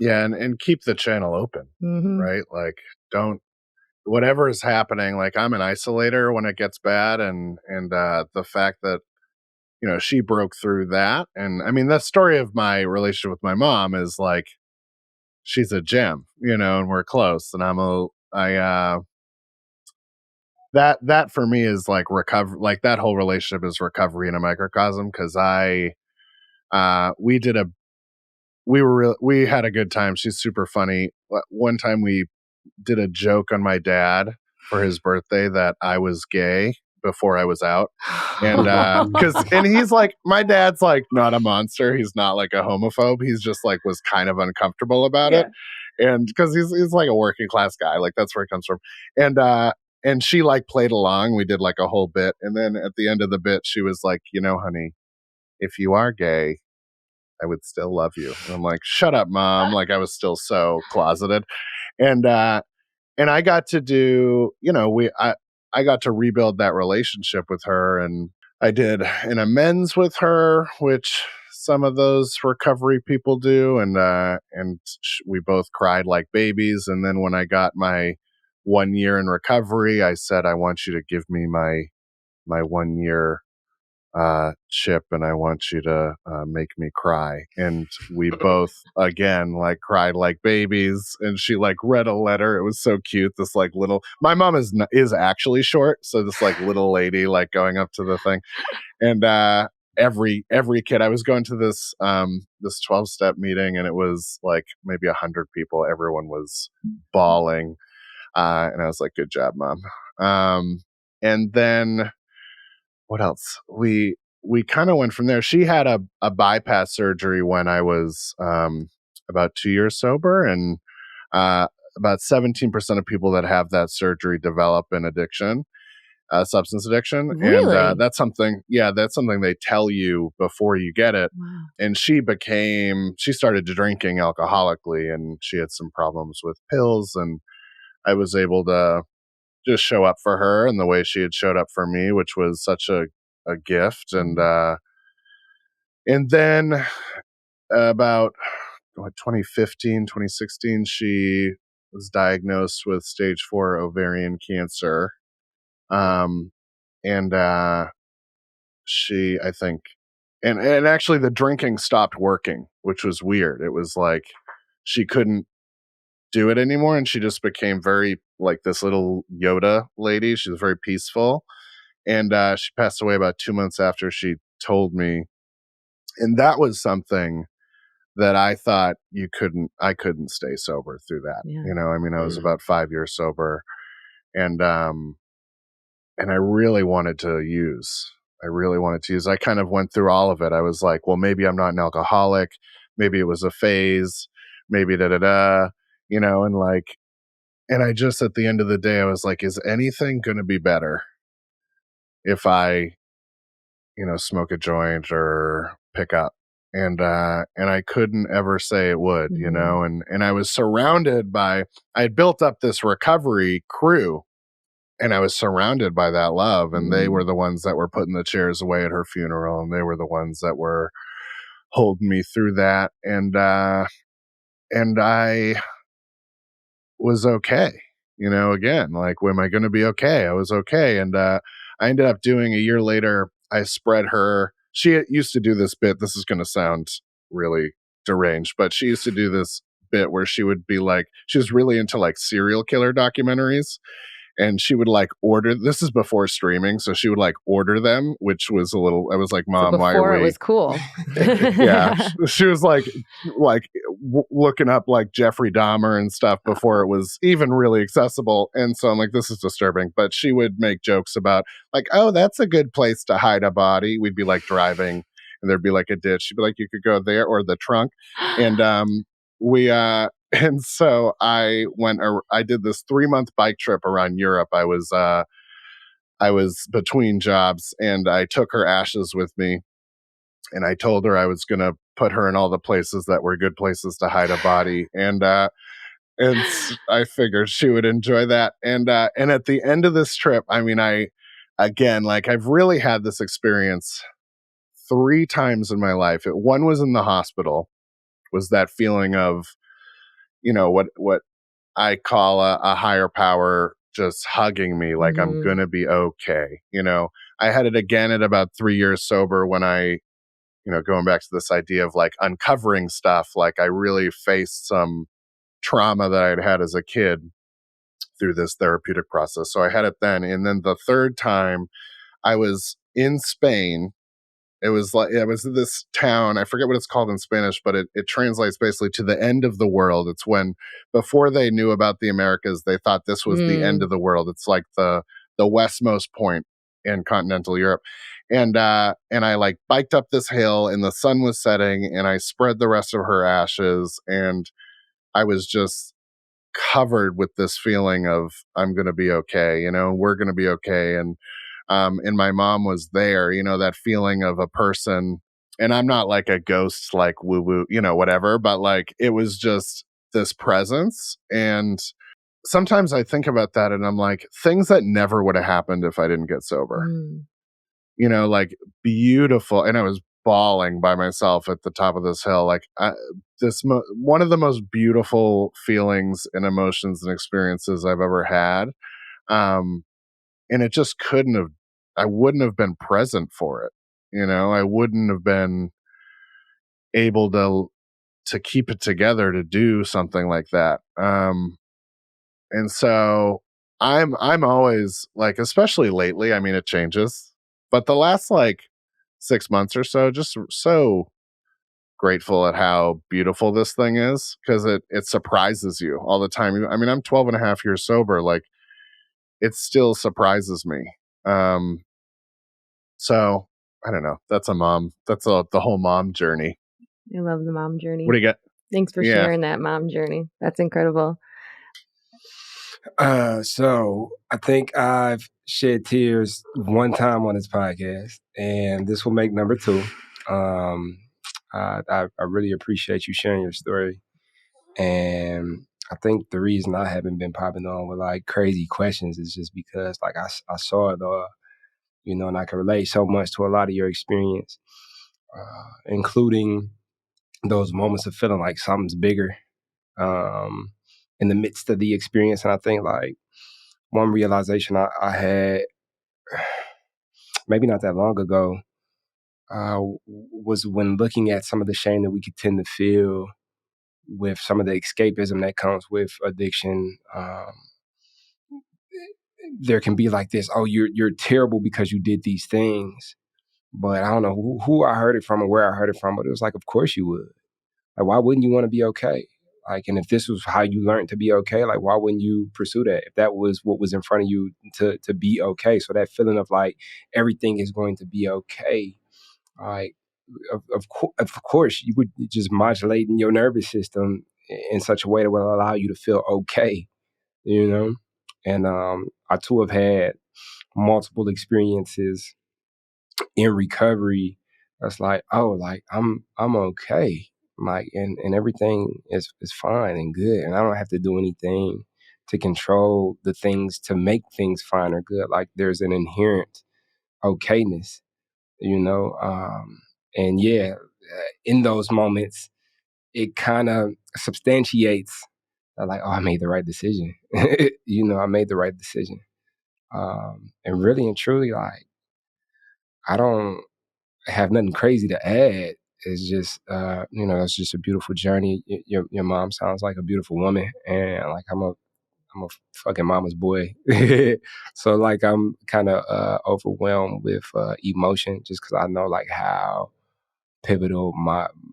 Yeah. And keep the channel open, right? Like whatever is happening, like I'm an isolator when it gets bad. And the fact that, she broke through that. And I mean, the story of my relationship with my mom is like, she's a gem, and we're close. And that for me is like recover, like that whole relationship is recovery in a microcosm. Cause we had a good time. She's super funny. One time we did a joke on my dad for his birthday that I was gay before I was out. And and he's like, my dad's like not a monster. He's not like a homophobe. He's just like was kind of uncomfortable about it. And because he's like a working class guy, like that's where he comes from. And she like played along. We did like a whole bit. And then at the end of the bit, she was like, honey, if you are gay, I would still love you. And I'm like, shut up, mom. Like I was still so closeted. And I got to do, I got to rebuild that relationship with her, and I did an amends with her, which some of those recovery people do, and we both cried like babies. And then when I got my 1 year in recovery, I said, I want you to give me my 1 year chip, and I want you to make me cry. And we both again like cried like babies, and she like read a letter. It was so cute. This like little, my mom is actually short, so this like little lady like going up to the thing. And every kid, I was going to this 12-step meeting, and it was like maybe 100 people. Everyone was bawling, and I was like, good job, mom. And then what else? We kind of went from there. She had a bypass surgery when I was about 2 years sober, and about 17% of people that have that surgery develop an addiction, substance addiction. Really? And that's something they tell you before you get it. Wow. And she started drinking alcoholically, and she had some problems with pills, and I was able to just show up for her in the way she had showed up for me, which was such a gift. And then about 2015, 2016, she was diagnosed with stage 4 ovarian cancer. And she, I think, and actually the drinking stopped working, which was weird. It was like she couldn't do it anymore, and she just became very like this little Yoda lady. She was very peaceful, and she passed away about 2 months after she told me. And that was something that I thought I couldn't stay sober through that. Yeah. I mean, I was about 5 years sober, and I really wanted to use. I kind of went through all of it. I was like, well, maybe I'm not an alcoholic. Maybe it was a phase. Maybe da da da. And I just, at the end of the day, I was like, is anything going to be better if I, smoke a joint or pick up? And I couldn't ever say it would, and I was surrounded by, I had built up this recovery crew, and I was surrounded by that love, and they were the ones that were putting the chairs away at her funeral, and they were the ones that were holding me through that. And I was okay. Again, like, when am I going to be okay? I was okay. And I ended up doing, a year later, I spread her. She used to do this bit. This is going to sound really deranged, but she used to do this bit where she would be like, she was really into like serial killer documentaries. And she would like order, this is before streaming, so she would like order them, which was a little, I was like, Mom, so why are we? It was cool. Yeah. She was like looking up like Jeffrey Dahmer and stuff before it was even really accessible. And so I'm like, this is disturbing. But she would make jokes about like, oh, that's a good place to hide a body. We'd be like driving, and there'd be like a ditch. She'd be like, you could go there, or the trunk. And and so I did this 3-month bike trip around Europe. I was between jobs, and I took her ashes with me, and I told her I was going to put her in all the places that were good places to hide a body. And I figured she would enjoy that. And at the end of this trip, I mean, I've really had this experience 3 times in my life. One was in the hospital, was that feeling of, what I call a higher power just hugging me, like I'm going to be okay. I had it again at about 3 years sober, when I, going back to this idea of like uncovering stuff, like I really faced some trauma that I'd had as a kid through this therapeutic process. So I had it then. And then the third time, I was in Spain. It was this town, I forget what it's called in Spanish, but it translates basically to the end of the world. It's when, before they knew about the Americas, they thought this was the end of the world. It's like the westmost point in continental Europe. And I like biked up this hill, and the sun was setting, and I spread the rest of her ashes, and I was just covered with this feeling of, I'm going to be okay, and we're going to be okay. And my mom was there, that feeling of a person, and I'm not like a ghost, like woo woo, whatever, but like, it was just this presence. And sometimes I think about that, and I'm like, things that never would have happened if I didn't get sober, like beautiful. And I was bawling by myself at the top of this hill. Like one of the most beautiful feelings and emotions and experiences I've ever had. And it just I wouldn't have been present for it. I wouldn't have been able to keep it together to do something like that. And so I'm always like, especially lately, I mean, it changes, but the last like 6 months or so, just so grateful at how beautiful this thing is, because it surprises you all the time. I mean, I'm 12 and a half years sober. Like, it still surprises me. So I don't know. That's the whole mom journey. I love the mom journey. What do you got? Thanks for sharing that mom journey. That's incredible. So I think I've shed tears one time on this podcast, and this will make number 2. I really appreciate you sharing your story, and I think the reason I haven't been popping on with like crazy questions is just because like I saw it all, and I can relate so much to a lot of your experience, including those moments of feeling like something's bigger in the midst of the experience. And I think like one realization I had maybe not that long ago was when looking at some of the shame that we could tend to feel with some of the escapism that comes with addiction. There can be like this, oh, you're terrible because you did these things. But I don't know who I heard it from or where I heard it from, but it was like, of course you would. Like, why wouldn't you want to be okay? Like, and if this was how you learned to be okay, like, why wouldn't you pursue that? If that was what was in front of you to be okay. So that feeling of like everything is going to be okay, like, of course, you would just modulate in your nervous system in such a way that will allow you to feel okay, And I too have had multiple experiences in recovery. That's like, oh, like I'm okay, like, and everything is fine and good, and I don't have to do anything to control the things to make things fine or good. Like, there's an inherent okayness, and yeah, in those moments, it kind of substantiates like, oh, I made the right decision. I made the right decision. And really and truly, like, I don't have nothing crazy to add. It's just, it's just a beautiful journey. Your mom sounds like a beautiful woman, and like I'm a fucking mama's boy. So like I'm kind of overwhelmed with emotion just because I know like how pivotal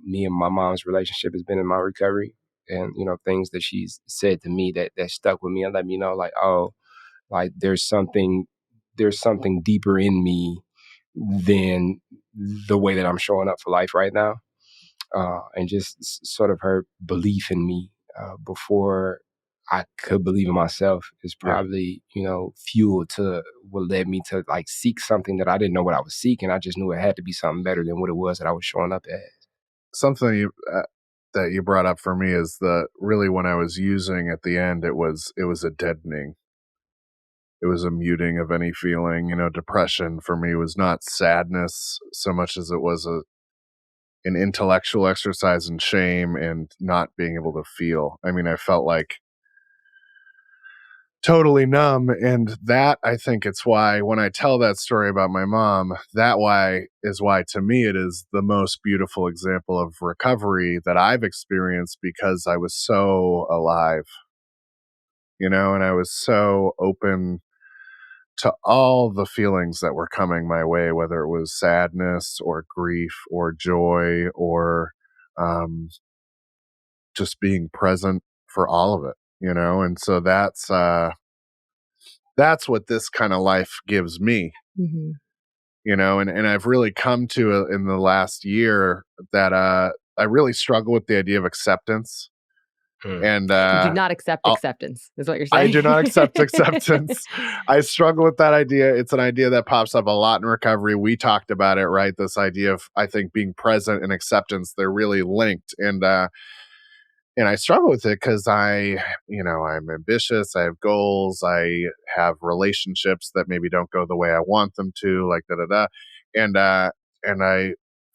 me and my mom's relationship has been in my recovery, and things that she's said to me that stuck with me and let me know like, oh, like there's something deeper in me than the way that I'm showing up for life right now, and just sort of her belief in me before I could believe in myself is probably, fuel to what led me to like seek something that I didn't know what I was seeking. I just knew it had to be something better than what it was that I was showing up as. Something that you brought up for me is that really when I was using at the end, it was a deadening. It was a muting of any feeling. Depression for me was not sadness so much as it was an intellectual exercise in shame and not being able to feel. I mean, I felt like totally numb. And that, I think it's why when I tell that story about my mom, is why to me it is the most beautiful example of recovery that I've experienced, because I was so alive, and I was so open to all the feelings that were coming my way, whether it was sadness or grief or joy or just being present for all of it, and so that's what this kind of life gives me. Mm-hmm. And I've really come to in the last year that I really struggle with the idea of acceptance. And you do not accept acceptance, is what you're saying. I do not accept acceptance. I struggle with that idea. It's an idea that pops up a lot in recovery. We talked about it, right? This idea of, I think, being present and acceptance, they're really linked. And I struggle with it because I'm ambitious. I have goals. I have relationships that maybe don't go the way I want them to, like da da da. And I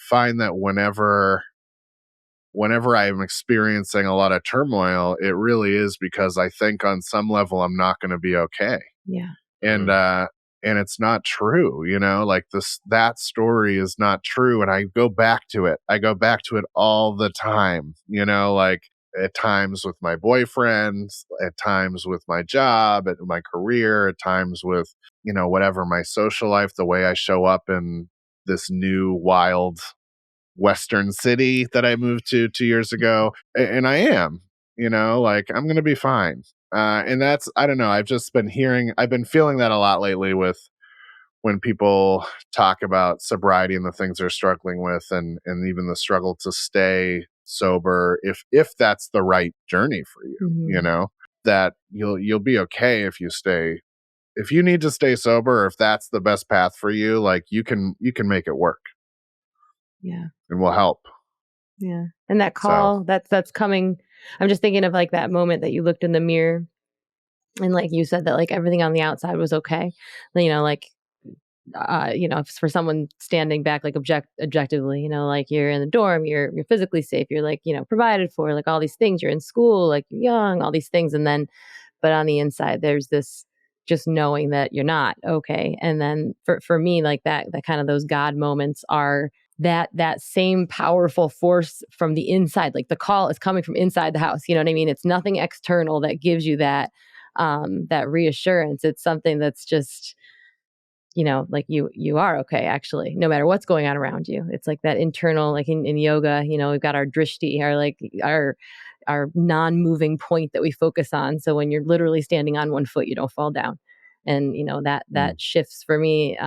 find that whenever I'm experiencing a lot of turmoil, it really is because I think on some level I'm not going to be okay. Yeah. And it's not true, like that story is not true. And I go back to it. I go back to it all the time, like at times with my boyfriends, at times with my job, at my career, at times with, whatever, my social life, the way I show up in this new wild Western city that I moved to 2 years ago. And I am, like I'm going to be fine. And that's, I don't know. I've been feeling that a lot lately with when people talk about sobriety and the things they're struggling with, and even the struggle to stay sober, if that's the right journey for you, Mm-hmm. that you'll be okay if you need to stay sober, or if that's the best path for you, like you can make it work. Yeah. And we'll help. Yeah. And that call that's coming. I'm just thinking of like that moment that you looked in the mirror and like you said that like everything on the outside was okay. Like for someone standing back, like objectively, like you're in the dorm, you're physically safe, you're like, provided for, like all these things, you're in school, like you're young, all these things. And then, but on the inside, there's this just knowing that you're not okay. And then for me, like that kind of those God moments are that same powerful force from the inside. Like the call is coming from inside the house. You know what I mean? It's nothing external that gives you that reassurance. It's something that's just, like you are okay, actually, no matter what's going on around you. It's like that internal, like in yoga, we've got our drishti, our non-moving point that we focus on. So when you're literally standing on one foot, you don't fall down. And, that shifts for me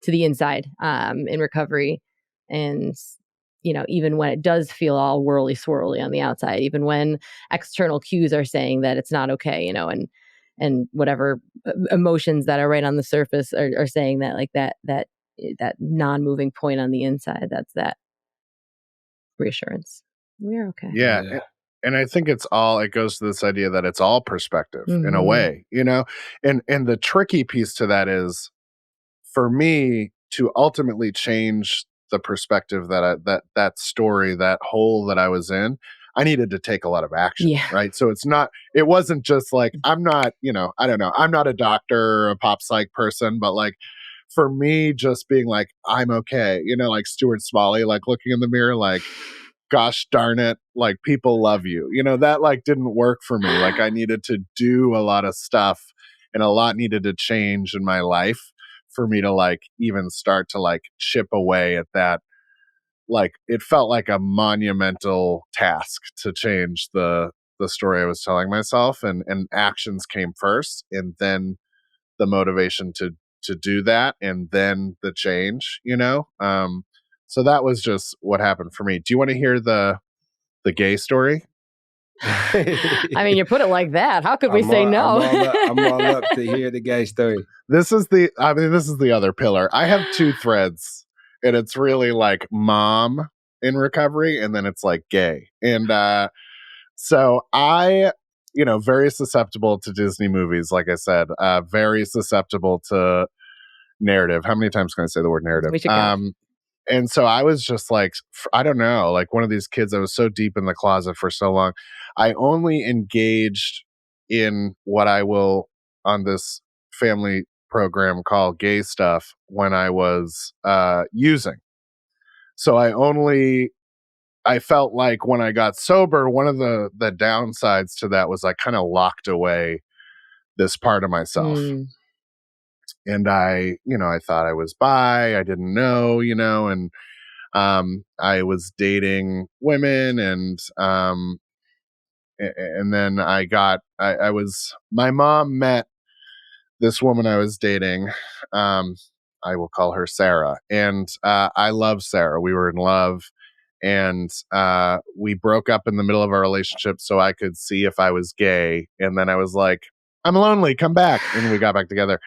to the inside in recovery. And, even when it does feel all whirly swirly on the outside, even when external cues are saying that it's not okay, and whatever emotions that are right on the surface are saying that, like that non-moving point on the inside, that's that reassurance. We're okay. Yeah. And I think it goes to this idea that it's all perspective in a Mhm. way, and the tricky piece to that is, for me to ultimately change the perspective that story, that hole that I was in, I needed to take a lot of action. Yeah. Right. So it wasn't just like, I'm not, I don't know, I'm not a doctor or a pop psych person, but like, for me, just being like, I'm okay, like Stuart Smalley, like looking in the mirror, like, gosh darn it, like people love you, that like didn't work for me. Like I needed to do a lot of stuff, and a lot needed to change in my life for me to like even start to like chip away at that. Like it felt like a monumental task to change the story I was telling myself, and actions came first, and then the motivation to do that, and then the change, so that was just what happened for me. Do you want to hear the gay story? I mean, you put it like that. How could we say no? I'm all up to hear the gay story. This is the other pillar. I have two threads, and it's really like mom in recovery, and then it's like gay. And so I, very susceptible to Disney movies, like I said, very susceptible to narrative. How many times can I say the word narrative? We should count. And so I was just like, I don't know, like one of these kids. I was so deep in the closet for so long. I only engaged in what I will, on this family program, call gay stuff when I was using. So I felt like when I got sober, one of the downsides to that was I kind of locked away this part of myself. And I thought I was bi. I didn't know, and I was dating women, and then my mom met this woman I was dating. I will call her Sarah, and I love Sarah. We were in love, and we broke up in the middle of our relationship so I could see if I was gay. And then I was like, I'm lonely, come back. And we got back together,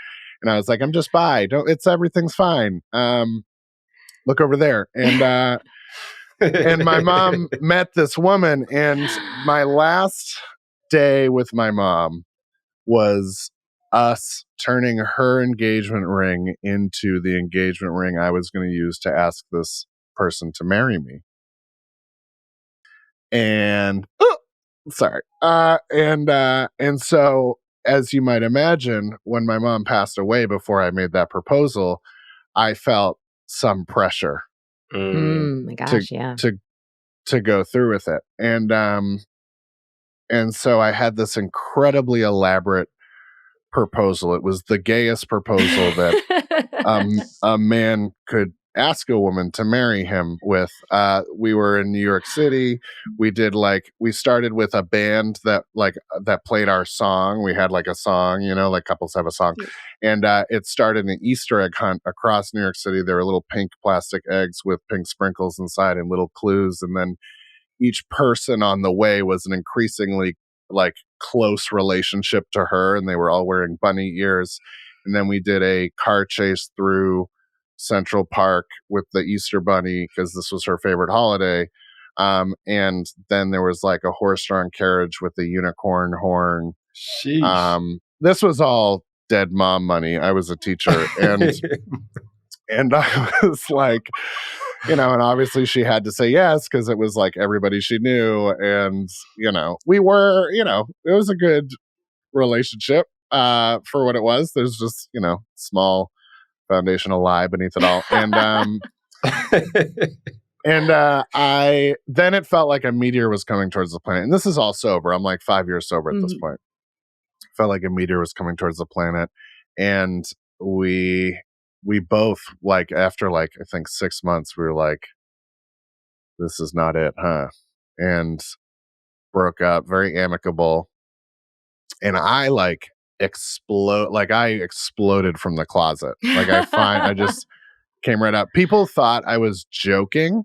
and I was like, I'm just bi. Everything's fine. Look over there. And and my mom met this woman, and my last day with my mom was us turning her engagement ring into the engagement ring I was going to use to ask this person to marry me. And sorry. And so, as you might imagine, when my mom passed away before I made that proposal, I felt some pressure My gosh, to go through with it. And so I had this incredibly elaborate proposal. It was the gayest proposal that a man could ask a woman to marry him with. We were in New York City. We started with a band that played our song. We had like a song, like couples have a song. And it started an Easter egg hunt across New York City. There were little pink plastic eggs with pink sprinkles inside and little clues. And then each person on the way was an increasingly like close relationship to her, and they were all wearing bunny ears. And then we did a car chase through Central Park with the Easter bunny because this was her favorite holiday. And then there was like a horse-drawn carriage with a unicorn horn. Sheesh. This was all dead mom money. I was a teacher, and I was like, and obviously she had to say yes because it was like everybody she knew. And, we were, it was a good relationship for what it was. There's just, small foundational lie beneath it all. And, then it felt like a meteor was coming towards the planet. And this is all sober. I'm like 5 years sober at this point. Felt like a meteor was coming towards the planet. And we both, like, after like I think 6 months, we were like, this is not it, huh? And broke up, very amicable. And I exploded from the closet. Like I just came right out. People thought I was joking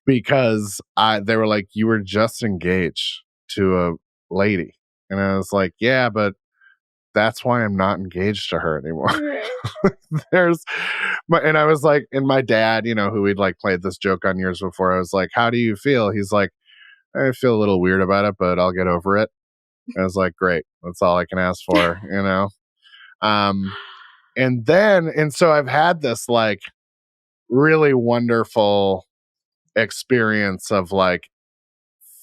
because they were like, you were just engaged to a lady. And I was like, yeah, but that's why I'm not engaged to her anymore. And I was like, and my dad, who we'd like played this joke on years before, I was like, how do you feel? He's like, I feel a little weird about it, but I'll get over it. I was like, great. That's all I can ask for, And so I've had this like really wonderful experience of like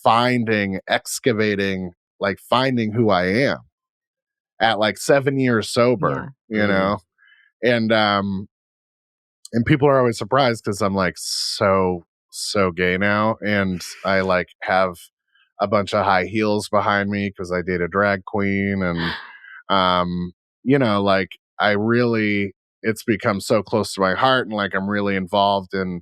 excavating, like finding who I am at like 7 years sober, and people are always surprised because I'm like so gay now, and I like have a bunch of high heels behind me because I date a drag queen, and like it's become so close to my heart, and like I'm really involved in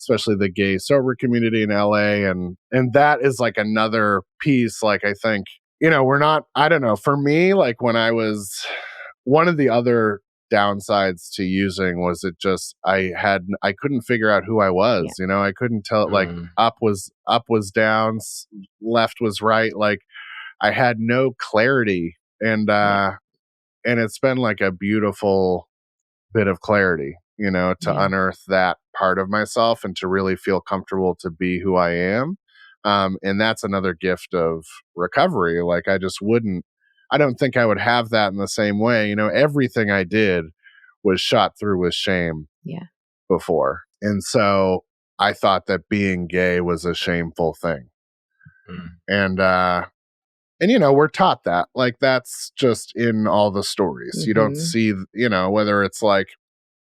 especially the gay sober community in LA, and that is like another piece. Like I think I don't know, for me, like when I was one of the other downsides to using was I couldn't figure out who I was. I couldn't tell, like up was down, left was right. Like I had no clarity, and it's been like a beautiful bit of clarity, to unearth that part of myself and to really feel comfortable to be who I am. And that's another gift of recovery. Like I don't think I would have that in the same way. Everything I did was shot through with shame before. And so I thought that being gay was a shameful thing. And we're taught that, like, that's just in all the stories. You don't see, whether it's like,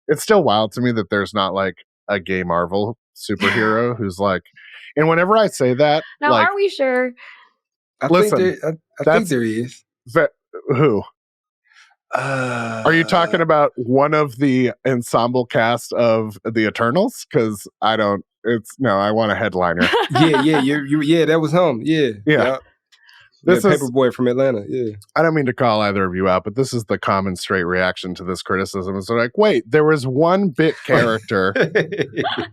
it's still wild to me that there's not like a gay Marvel superhero who's like, and whenever I say that, now, like, are we sure? I think there is. Who? Are you talking about one of the ensemble cast of the Eternals? Because I want a headliner. Yeah, that was him. Yeah. This is Paperboy from Atlanta. Yeah. I don't mean to call either of you out, but this is the common straight reaction to this criticism. It's like, wait, there was one bit character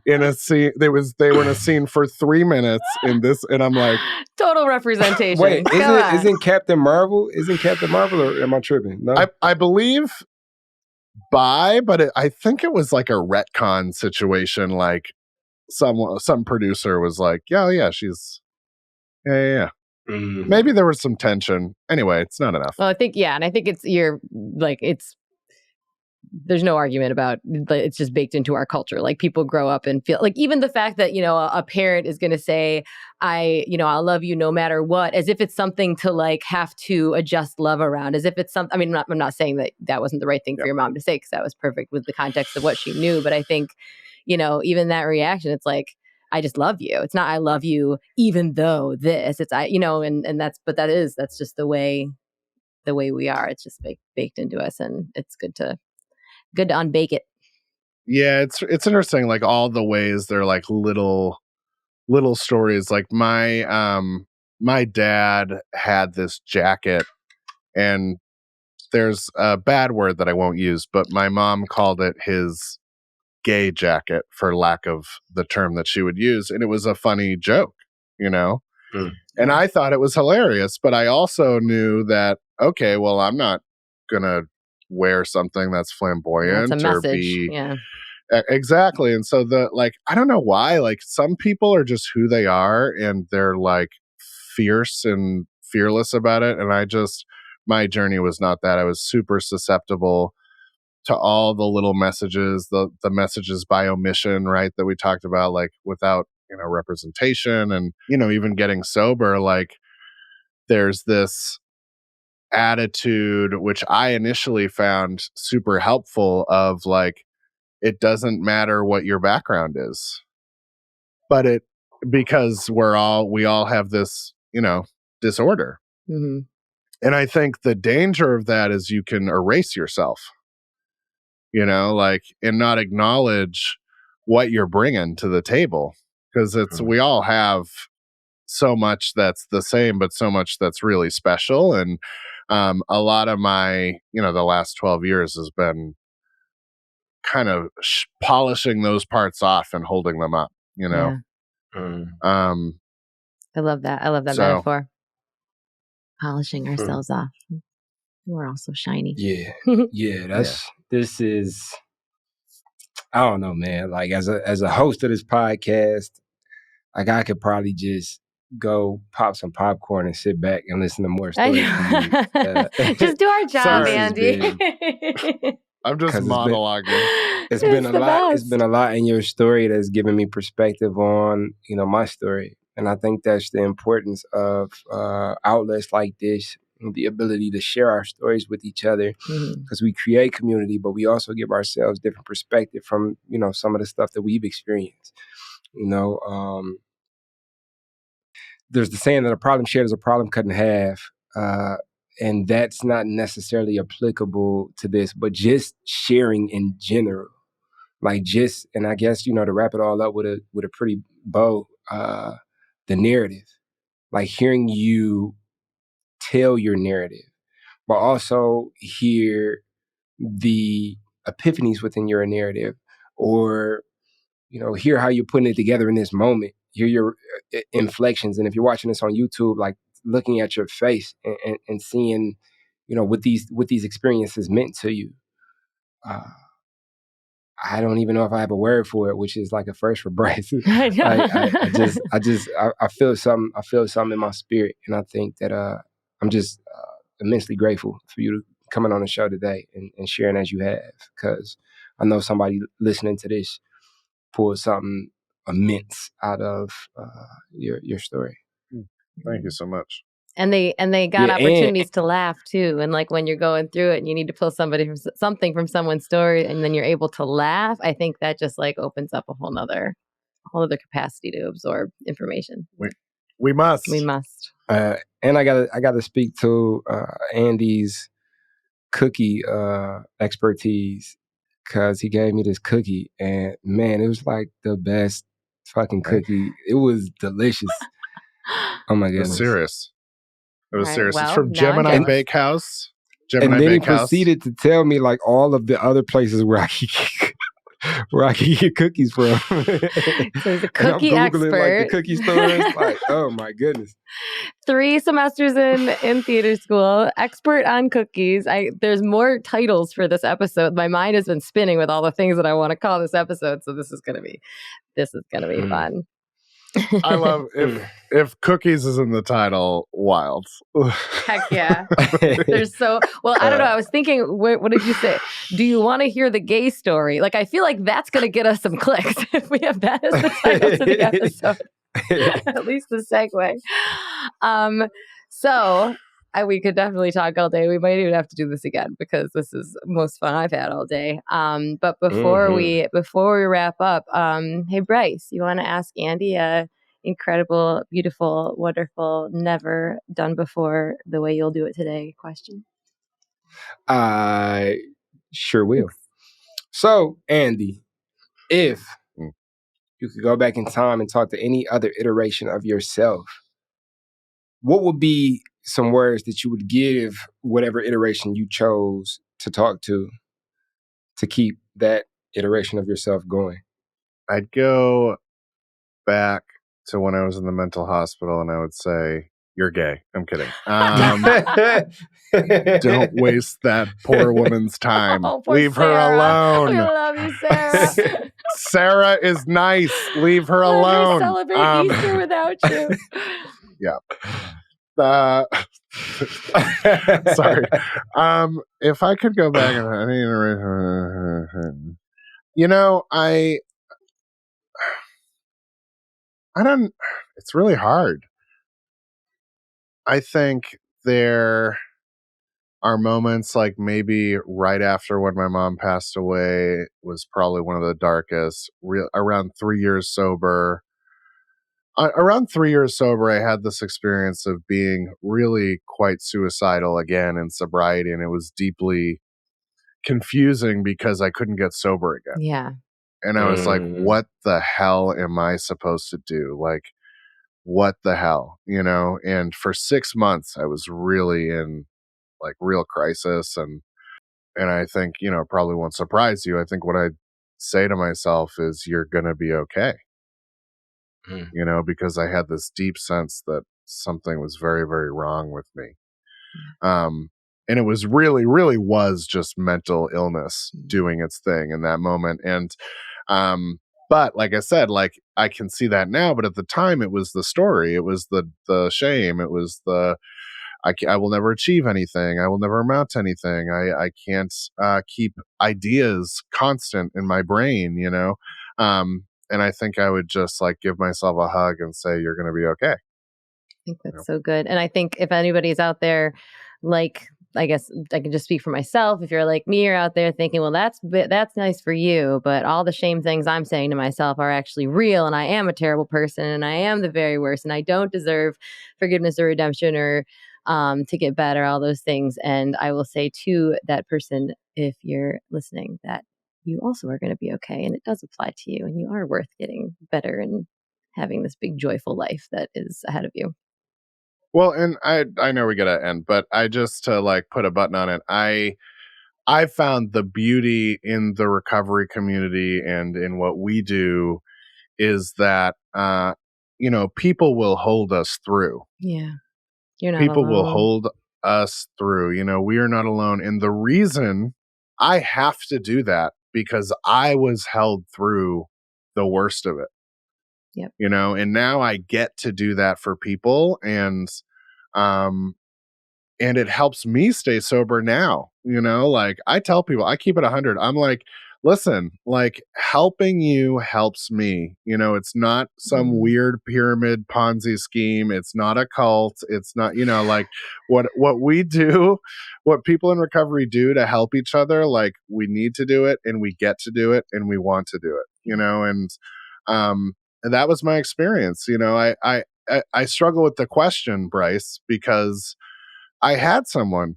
in a scene. They were in a scene for 3 minutes in this, and I'm like, total representation. Wait, isn't Captain Marvel? Or am I tripping? No, I believe but I think it was like a retcon situation. Like some producer was like, yeah, she's yeah. Maybe there was some tension. Anyway, it's not enough. Well, I think, and I think it's there's no argument about it's just baked into our culture. Like people grow up and feel like even the fact that, a parent is going to say, I'll love you no matter what, as if it's something to like have to adjust love around, as if it's something. I mean, I'm not saying that wasn't the right thing for your mom to say, because that was perfect with the context of what she knew. But I think, even that reaction, it's like, I just love you. It's not, I love you, even though this, it's, that's just the way we are. It's just baked into us, and it's good to unbake it. Yeah, it's interesting, like all the ways they're like little stories. Like my dad had this jacket, and there's a bad word that I won't use, but my mom called it his gay jacket for lack of the term that she would use, and it was a funny joke, and I thought it was hilarious, but I also knew that, okay, well, I'm not gonna wear something that's flamboyant That's a or message. be Yeah. Exactly. And so I don't know why, like some people are just who they are and they're like fierce and fearless about it. And my journey was not that. I was super susceptible to all the little messages, the messages by omission, right? That we talked about, like without, representation, and, even getting sober, like there's this attitude, which I initially found super helpful, of like, it doesn't matter what your background is, but because we all have this, disorder. Mm-hmm. And I think the danger of that is you can erase yourself, and not acknowledge what you're bringing to the table. Because we all have so much that's the same, but so much that's really special. And a lot of my, the last 12 years has been kind of polishing those parts off and holding them up, Yeah. I love that. Metaphor. Polishing ourselves off. We're all so shiny. Yeah. Yeah. This is, I don't know, man. Like as a host of this podcast, like I could probably just go pop some popcorn and sit back and listen to more stories from you. Just do our job, Andy. I'm just monologuing. It's been a lot. It's been a lot in your story that's given me perspective on, my story. And I think that's the importance of outlets like this, the ability to share our stories with each other, because we create community, but we also give ourselves different perspective from, some of the stuff that we've experienced. There's the saying that a problem shared is a problem cut in half. And that's not necessarily applicable to this, but just sharing in general. Like and I guess, to wrap it all up with a pretty bow, the narrative. Like hearing you tell your narrative, but also hear the epiphanies within your narrative, or hear how you're putting it together in this moment, hear your inflections. And if you're watching this on YouTube, like looking at your face and seeing, what these experiences meant to you. I don't even know if I have a word for it, which is like a first for Bryce. I feel something. I feel something in my spirit, and I think that I'm just immensely grateful for you to coming on the show today and sharing as you have, because I know somebody listening to this pulled something immense out of your story. Thank you so much. And they got opportunities to laugh too. And like when you're going through it and you need to pull something from someone's story, and then you're able to laugh, I think that just like opens up a whole other capacity to absorb information. We must. And I gotta speak to Andy's cookie expertise, because he gave me this cookie, and man, it was like the best fucking cookie. It was delicious. Oh my goodness. It was serious. Well, it's from Gemini Bakehouse. And then he proceeded to tell me like all of the other places where I could get cookies from. So he's a cookie expert. Like the cookie stores. Like, oh my goodness. 3 semesters in theater school, expert on cookies. There's more titles for this episode. My mind has been spinning with all the things that I want to call this episode. So this is gonna be fun. I love if cookies is in the title, wild. Heck yeah. There's so well. I don't know. I was thinking, what did you say? Do you want to hear the gay story? Like, I feel like that's going to get us some clicks if we have that as the title to the episode. At least the segue. So we could definitely talk all day. We might even have to do this again because this is the most fun I've had all day. But before we wrap up, hey Bryce, you want to ask Andy a incredible, beautiful, wonderful, never done before the way you'll do it today question? I sure will. So, Andy, if you could go back in time and talk to any other iteration of yourself, what would be some words that you would give whatever iteration you chose to talk to keep that iteration of yourself going? I'd go back to when I was in the mental hospital and I would say, "You're gay." I'm kidding. Don't waste that poor woman's time. Oh, poor Leave her Sarah. alone. I love you, Sarah. Sarah is nice. Leave her Let alone. her celebrate Easter without you. Yeah. Sorry. If I could go back and I don't. It's really hard. I think there are moments like maybe right after when my mom passed away was probably one of the darkest. Around 3 years sober. Around 3 years sober, I had this experience of being really quite suicidal again in sobriety, and it was deeply confusing because I couldn't get sober again. Yeah. And I was like, what the hell am I supposed to do? Like, what the hell, And for 6 months, I was really in like real crisis. And I think, probably won't surprise you. I think what I'd say to myself is, you're going to be okay. Because I had this deep sense that something was very, very wrong with me. And it was really, really was just mental illness doing its thing in that moment. And, but like I said, like I can see that now, but at the time it was the story. It was the shame. It was I will never achieve anything. I will never amount to anything. I can't keep ideas constant in my brain, and I think I would just like give myself a hug and say, you're going to be okay. I think that's so good. And I think if anybody's out there, like, I guess I can just speak for myself. If you're like me, you're out there thinking, well, that's nice for you, but all the shame things I'm saying to myself are actually real, and I am a terrible person, and I am the very worst, and I don't deserve forgiveness or redemption or to get better, all those things. And I will say to that person, if you're listening, that you also are going to be okay, and it does apply to you, and you are worth getting better and having this big joyful life that is ahead of you. Well, and I know we gotta end, but I just to like put a button on it. I found the beauty in the recovery community and in what we do is that people will hold us through. Yeah, you're not People alone. will hold us through. We are not alone, and the reason I have to do that because I was held through the worst of it. Yep. And now I get to do that for people, and it helps me stay sober now. Like I tell people, I keep it 100. I'm like, listen, like helping you helps me. It's not some weird pyramid Ponzi scheme. It's not a cult. It's not, like what we do, what people in recovery do to help each other. Like we need to do it, and we get to do it, and we want to do it. And that was my experience. I struggle with the question, Bryce, because I had someone,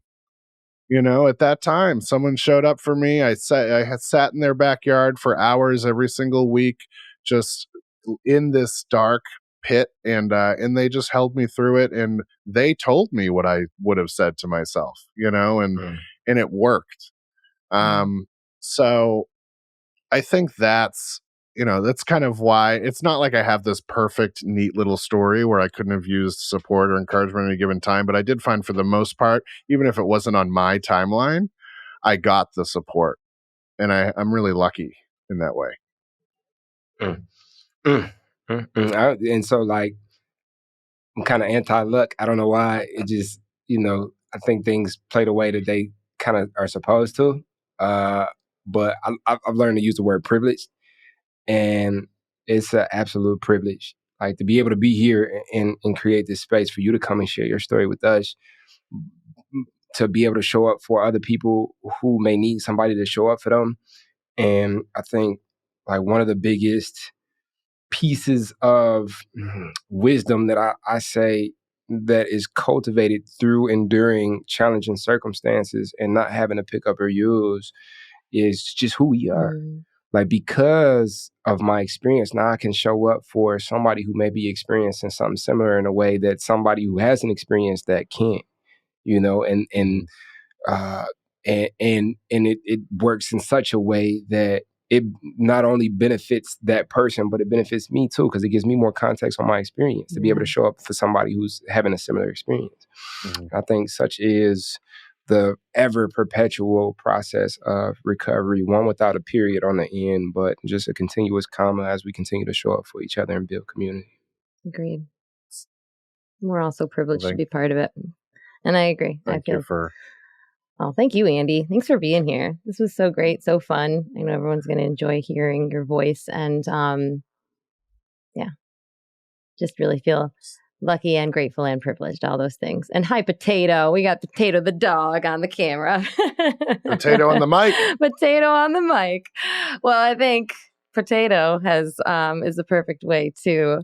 at that time, someone showed up for me. I had sat in their backyard for hours every single week, just in this dark pit, and they just held me through it, and they told me what I would have said to myself, and it worked. So I think that's kind of why it's not like I have this perfect, neat little story where I couldn't have used support or encouragement at any given time. But I did find for the most part, even if it wasn't on my timeline, I got the support. And I'm really lucky in that way. And so, like, I'm kind of anti-luck. I don't know why. It just, I think things play the way that they kind of are supposed to. But I've learned to use the word privilege, and it's an absolute privilege. Like, to be able to be here and create this space for you to come and share your story with us, to be able to show up for other people who may need somebody to show up for them. And I think, like, one of the biggest pieces of wisdom that I say that is cultivated through enduring challenging circumstances and not having to pick up or use is just who we are. Like, because of my experience, now I can show up for somebody who may be experiencing something similar in a way that somebody who hasn't experienced that can't, and it works in such a way that it not only benefits that person, but it benefits me too, because it gives me more context on my experience to be able to show up for somebody who's having a similar experience. I think such is the ever perpetual process of recovery, one without a period on the end, but just a continuous comma as we continue to show up for each other and build community. Agreed. We're also privileged to be part of it. And I agree. Thank you, Andy. Thanks for being here. This was so great, so fun. I know everyone's going to enjoy hearing your voice, and just really feel lucky and grateful and privileged, all those things. And hi, Potato. We got Potato the dog on the camera. Potato on the mic. Potato on the mic. Well, I think Potato is the perfect way to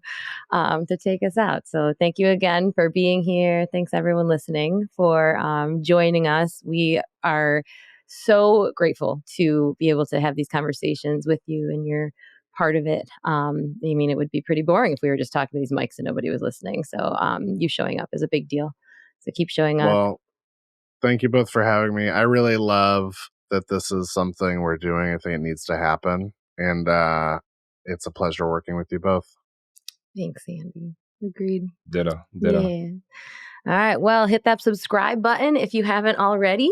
take us out. So thank you again for being here. Thanks everyone listening for joining us. We are so grateful to be able to have these conversations with you, and you're part of it. It would be pretty boring if we were just talking to these mics and nobody was listening. So you showing up is a big deal. So keep showing up. Well, thank you both for having me. I really love that this is something we're doing. I think it needs to happen. And it's a pleasure working with you both. Thanks, Andy. Agreed. Ditto. Yeah. All right. Well, hit that subscribe button if you haven't already.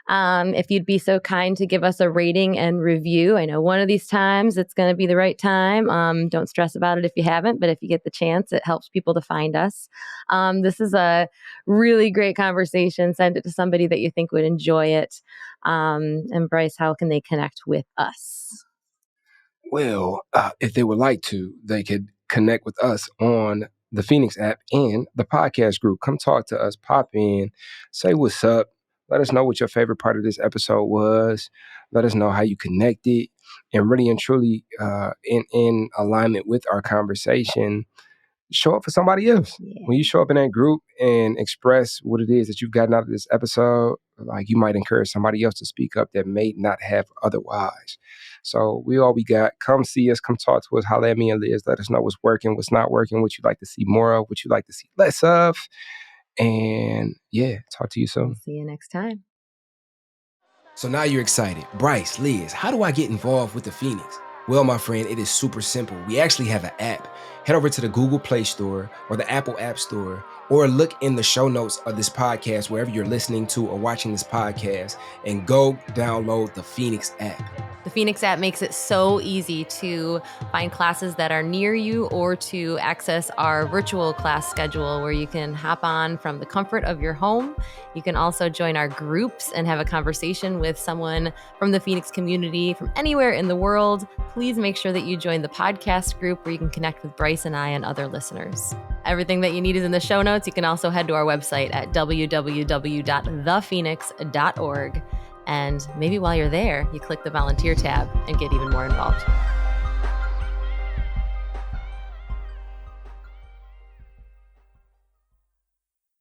If you'd be so kind to give us a rating and review. I know one of these times it's going to be the right time. Don't stress about it if you haven't, but if you get the chance, it helps people to find us. This is a really great conversation. Send it to somebody that you think would enjoy it. And Bryce, how can they connect with us? Well, if they would like to, they could connect with us on the Phoenix app and the podcast group. Come talk to us, pop in, say what's up. Let us know what your favorite part of this episode was. Let us know how you connected, and really and truly in alignment with our conversation, show up for somebody else. Yeah. When you show up in that group and express what it is that you've gotten out of this episode, like, you might encourage somebody else to speak up that may not have otherwise. So we got. Come see us, come talk to us, holler at me and Liz. Let us know what's working, what's not working, what you'd like to see more of, what you'd like to see less of. And talk to you soon. See you next time. So now you're excited. Bryce, Liz, how do I get involved with the Phoenix? Well, my friend, it is super simple. We actually have an app. Head over to the Google Play Store or the Apple App Store, or look in the show notes of this podcast, wherever you're listening to or watching this podcast, and go download the Phoenix app. The Phoenix app makes it so easy to find classes that are near you, or to access our virtual class schedule where you can hop on from the comfort of your home. You can also join our groups and have a conversation with someone from the Phoenix community from anywhere in the world. Please make sure that you join the podcast group where you can connect with Bryce and I and other listeners. Everything that you need is in the show notes. You can also head to our website at www.thephoenix.org. And maybe while you're there, you click the volunteer tab and get even more involved.